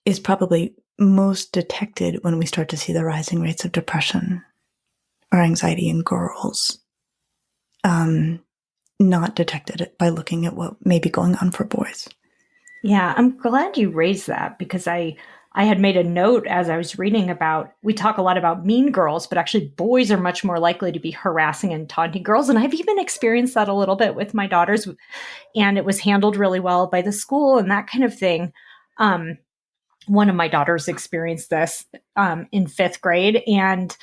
is probably most detected when we start to see the rising rates of depression or anxiety in girls, not detected by looking at what may be going on for boys. Yeah, I'm glad you raised that because I had made a note as I was reading about, we talk a lot about mean girls, but actually boys are much more likely to be harassing and taunting girls. And I've even experienced that a little bit with my daughters, and it was handled really well by the school and that kind of thing. One of my daughters experienced this in 5th grade. And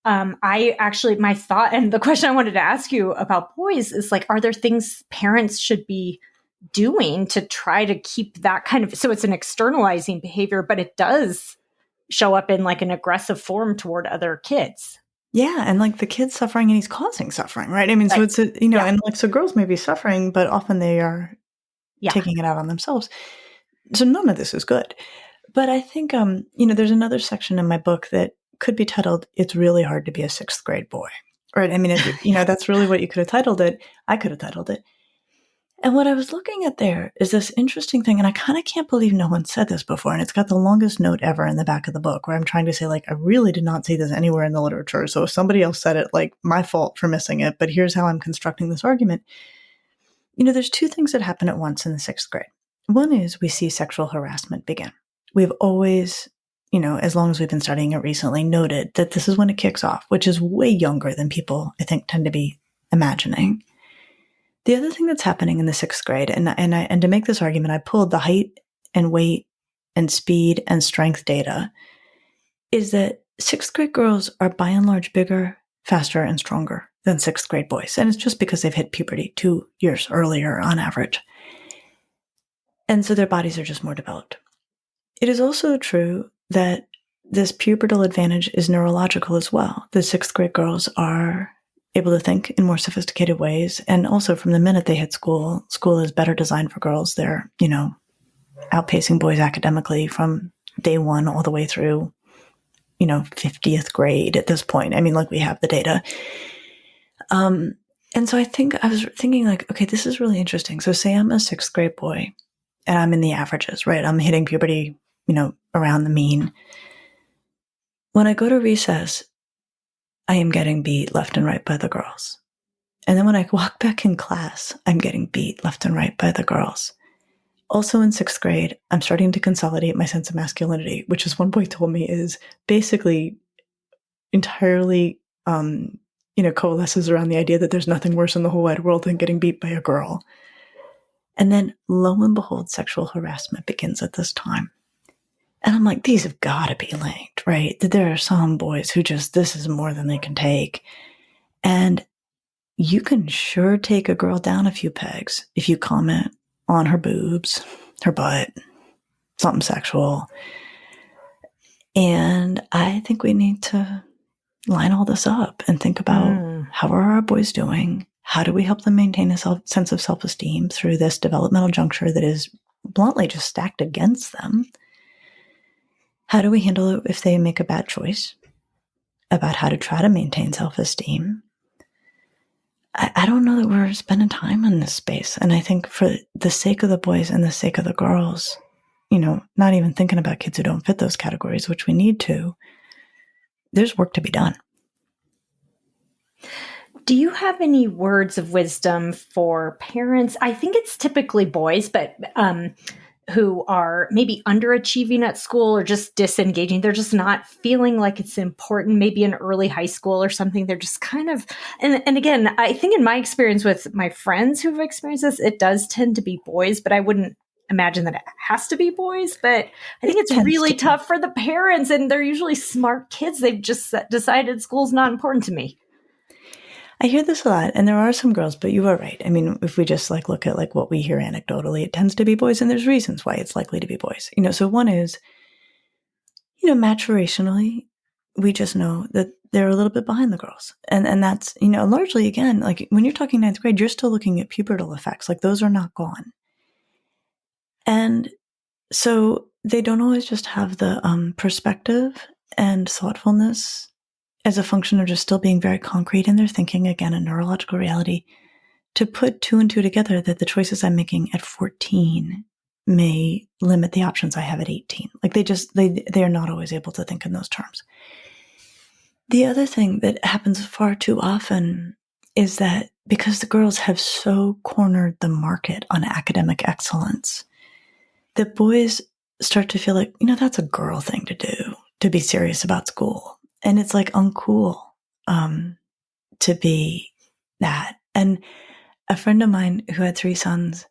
my thought and the question I wanted to ask you about boys is like, are there things parents should be doing to try to keep that kind of, so it's an externalizing behavior, but it does show up in like an aggressive form toward other kids. Yeah. And like the kid's suffering and he's causing suffering, right? I mean, right. So it's, and like, so girls may be suffering, but often they are taking it out on themselves. So none of this is good. But I think, there's another section in my book that could be titled, "It's Really Hard to Be a 6th Grade Boy." Right. I mean, that's really what you could have titled it. I could have titled it. And what I was looking at there is this interesting thing, and I kind of can't believe no one said this before, and it's got the longest note ever in the back of the book, where I'm trying to say, like, I really did not see this anywhere in the literature, so if somebody else said it, like, my fault for missing it, but here's how I'm constructing this argument. There's 2 things that happen at once in the 6th grade. One is we see sexual harassment begin. We've always, as long as we've been studying it recently, noted that this is when it kicks off, which is way younger than people, I think, tend to be imagining. The other thing that's happening in the 6th grade, and to make this argument, I pulled the height and weight and speed and strength data, is that 6th grade girls are by and large bigger, faster, and stronger than 6th grade boys. And it's just because they've hit puberty 2 years earlier on average. And so their bodies are just more developed. It is also true that this pubertal advantage is neurological as well. The 6th grade girls are able to think in more sophisticated ways. And also from the minute they hit school is better designed for girls. They're, outpacing boys academically from day 1 all the way through, 50th grade at this point. I mean, like, we have the data. And so I was thinking like, okay, this is really interesting. So say I'm a 6th grade boy and I'm in the averages, right? I'm hitting puberty, around the mean. When I go to recess, I am getting beat left and right by the girls. And then when I walk back in class, I'm getting beat left and right by the girls. Also in 6th grade, I'm starting to consolidate my sense of masculinity, which, as one boy told me, is basically entirely, coalesces around the idea that there's nothing worse in the whole wide world than getting beat by a girl. And then, lo and behold, sexual harassment begins at this time. And I'm like, these have got to be linked, right? That there are some boys who this is more than they can take. And you can sure take a girl down a few pegs if you comment on her boobs, her butt, something sexual. And I think we need to line all this up and think about how are our boys doing? How do we help them maintain a sense of self-esteem through this developmental juncture that is bluntly just stacked against them? How do we handle it if they make a bad choice about how to try to maintain self-esteem? I don't know that we're spending time in this space. And I think for the sake of the boys and the sake of the girls, not even thinking about kids who don't fit those categories, which we need to, there's work to be done. Do you have any words of wisdom for parents? I think it's typically boys, but who are maybe underachieving at school or just disengaging. They're just not feeling like it's important, maybe in early high school or something. They're just kind of, and again, I think in my experience with my friends who've experienced this, it does tend to be boys, but I wouldn't imagine that it has to be boys. But I think it's really tough for the parents, and they're usually smart kids. They've just decided school's not important to me. I hear this a lot, and there are some girls, but you are right. I mean, if we just look at what we hear anecdotally, it tends to be boys, and there's reasons why it's likely to be boys. So one is, maturationally, we just know that they're a little bit behind the girls. And that's, largely, again, when you're talking ninth grade, you're still looking at pubertal effects. Those are not gone. And so they don't always just have the perspective and thoughtfulness as a function of just still being very concrete in their thinking, again, a neurological reality, to put two and two together that the choices I'm making at 14 may limit the options I have at 18. They are not always able to think in those terms. The other thing that happens far too often is that because the girls have so cornered the market on academic excellence, the boys start to feel like, that's a girl thing to do, to be serious about school. And it's uncool to be that. And a friend of mine who had 3 sons,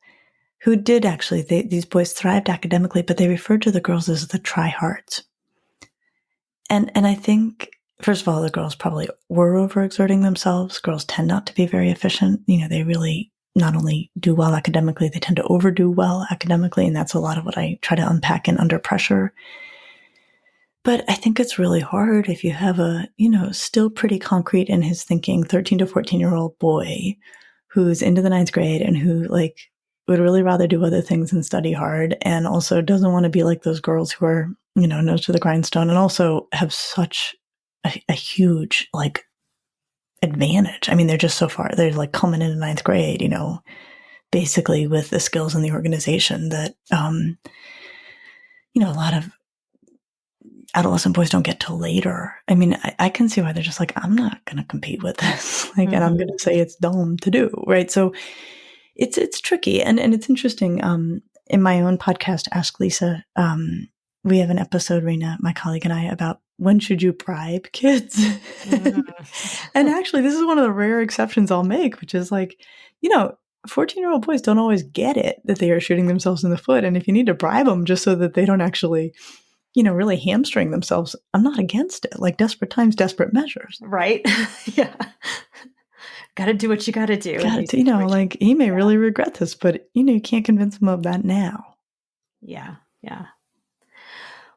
who did actually, these boys thrived academically, but they referred to the girls as the tryhards. And I think, first of all, the girls probably were overexerting themselves. Girls tend not to be very efficient. They really not only do well academically, they tend to overdo well academically. And that's a lot of what I try to unpack in Under Pressure. But I think it's really hard if you have a, still pretty concrete in his thinking 13 to 14-year-old boy who's into the 9th grade and who would really rather do other things than study hard, and also doesn't want to be like those girls who are, nose to the grindstone, and also have such a huge advantage. I mean, they're just so far, they're coming into 9th grade, basically with the skills in the organization that, a lot of adolescent boys don't get till later. I mean, I can see why they're just I'm not going to compete with this. And I'm going to say it's dumb to do, right? So it's tricky. And it's interesting. In my own podcast, Ask Lisa, we have an episode, Rena, my colleague, and I, about when should you bribe kids? And actually, this is one of the rare exceptions I'll make, which is 14-year-old boys don't always get it that they are shooting themselves in the foot. And if you need to bribe them just so that they don't actually really hamstring themselves, I'm not against it. Desperate times, desperate measures. Right. Yeah. Got to do what you got to do. He may really regret this, but, you can't convince him of that now. Yeah. Yeah.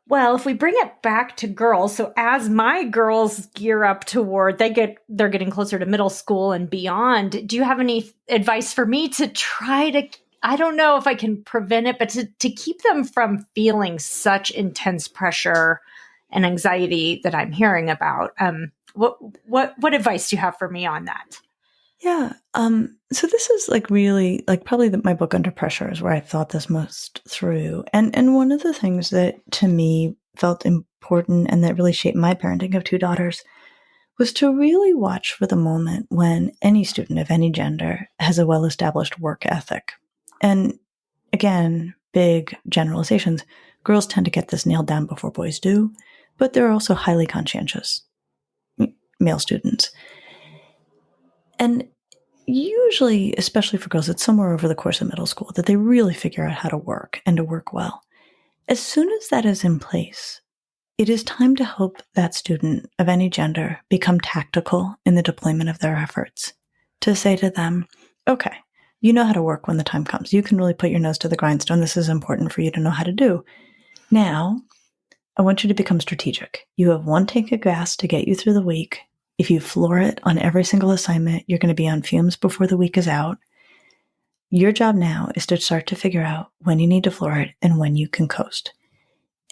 Well, if we bring it back to girls, so as my girls gear up toward, they're getting closer to middle school and beyond, do you have any advice for me to try to, I don't know if I can prevent it, but to keep them from feeling such intense pressure and anxiety that I'm hearing about? What advice do you have for me on that? Yeah. So this is really probably my book Under Pressure is where I thought this most through. And one of the things that to me felt important and that really shaped my parenting of 2 daughters was to really watch for the moment when any student of any gender has a well-established work ethic. And again, big generalizations. Girls tend to get this nailed down before boys do, but they're also highly conscientious male students. And usually, especially for girls, it's somewhere over the course of middle school that they really figure out how to work and to work well. As soon as that is in place, it is time to help that student of any gender become tactical in the deployment of their efforts. To say to them, okay, you know how to work when the time comes. You can really put your nose to the grindstone. This is important for you to know how to do. Now, I want you to become strategic. You have 1 tank of gas to get you through the week. If you floor it on every single assignment, you're going to be on fumes before the week is out. Your job now is to start to figure out when you need to floor it and when you can coast.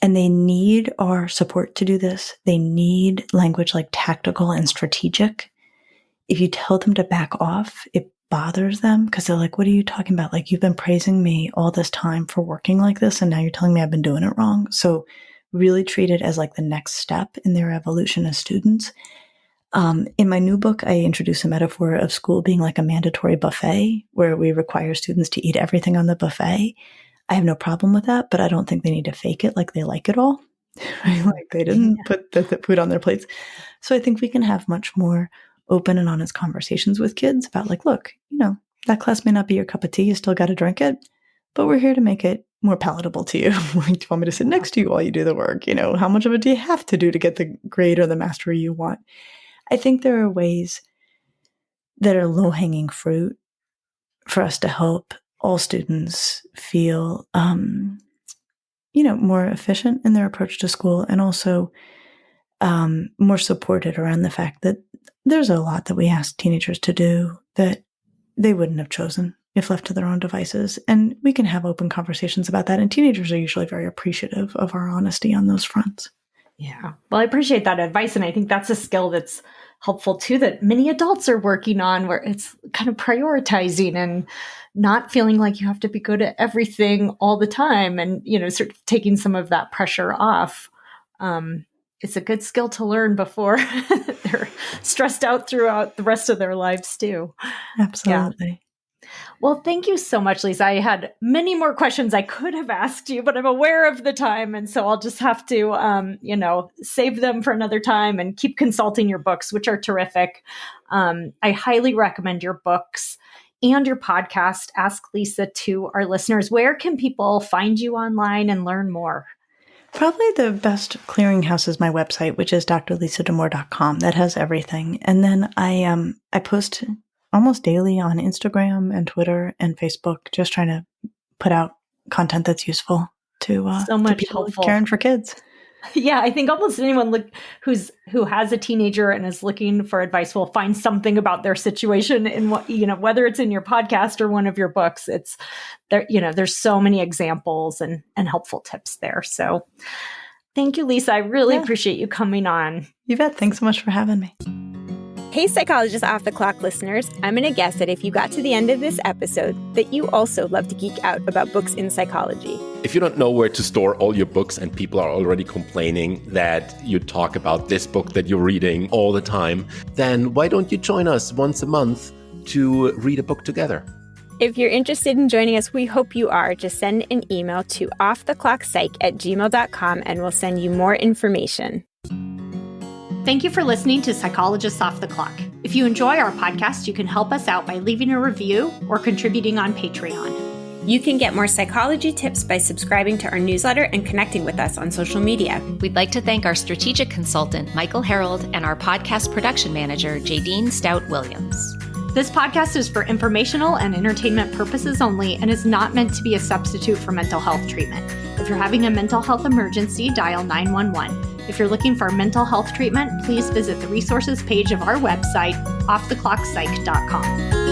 And they need our support to do this. They need language like tactical and strategic. If you tell them to back off, it bothers them because they're like, what are you talking about? You've been praising me all this time for working like this, and now you're telling me I've been doing it wrong. So really treat it as the next step in their evolution as students. In my new book, I introduce a metaphor of school being like a mandatory buffet where we require students to eat everything on the buffet. I have no problem with that, but I don't think they need to fake it like they like it all. Right? Like they didn't put the food on their plates. So I think we can have much more open and honest conversations with kids about like, look, that class may not be your cup of tea. You still got to drink it, but we're here to make it more palatable to you. Like, do you want me to sit next to you while you do the work? How much of it do you have to do to get the grade or the mastery you want? I think there are ways that are low-hanging fruit for us to help all students feel, more efficient in their approach to school, and also more supported around the fact that there's a lot that we ask teenagers to do that they wouldn't have chosen if left to their own devices. And we can have open conversations about that. And teenagers are usually very appreciative of our honesty on those fronts. Yeah. Well, I appreciate that advice. And I think that's a skill that's helpful too, that many adults are working on, where it's kind of prioritizing and not feeling like you have to be good at everything all the time, and, sort of taking some of that pressure off. It's a good skill to learn before they're stressed out throughout the rest of their lives too. Absolutely. Yeah. Well, thank you so much, Lisa. I had many more questions I could have asked you, but I'm aware of the time. And so I'll just have to, save them for another time and keep consulting your books, which are terrific. I highly recommend your books and your podcast, Ask Lisa, to our listeners. Where can people find you online and learn more? Probably the best clearinghouse is my website, which is drlisadamour.com. That has everything. And then I post almost daily on Instagram and Twitter and Facebook, just trying to put out content that's useful to people helpful. Caring for kids. Yeah, I think almost anyone who has a teenager and is looking for advice will find something about their situation in what, whether it's in your podcast or one of your books. It's there, there's so many examples and helpful tips there. So thank you, Lisa. I really appreciate you coming on. You bet. Thanks so much for having me. Hey, Psychologist Off the Clock listeners, I'm going to guess that if you got to the end of this episode, that you also love to geek out about books in psychology. If you don't know where to store all your books and people are already complaining that you talk about this book that you're reading all the time, then why don't you join us once a month to read a book together? If you're interested in joining us, we hope you are. Just send an email to offtheclockpsych@gmail.com and we'll send you more information. Thank you for listening to Psychologists Off the Clock. If you enjoy our podcast, you can help us out by leaving a review or contributing on Patreon. You can get more psychology tips by subscribing to our newsletter and connecting with us on social media. We'd like to thank our strategic consultant, Michael Harold, and our podcast production manager, Jadine Stout-Williams. This podcast is for informational and entertainment purposes only and is not meant to be a substitute for mental health treatment. If you're having a mental health emergency, dial 911. If you're looking for mental health treatment, please visit the resources page of our website, offtheclockpsych.com.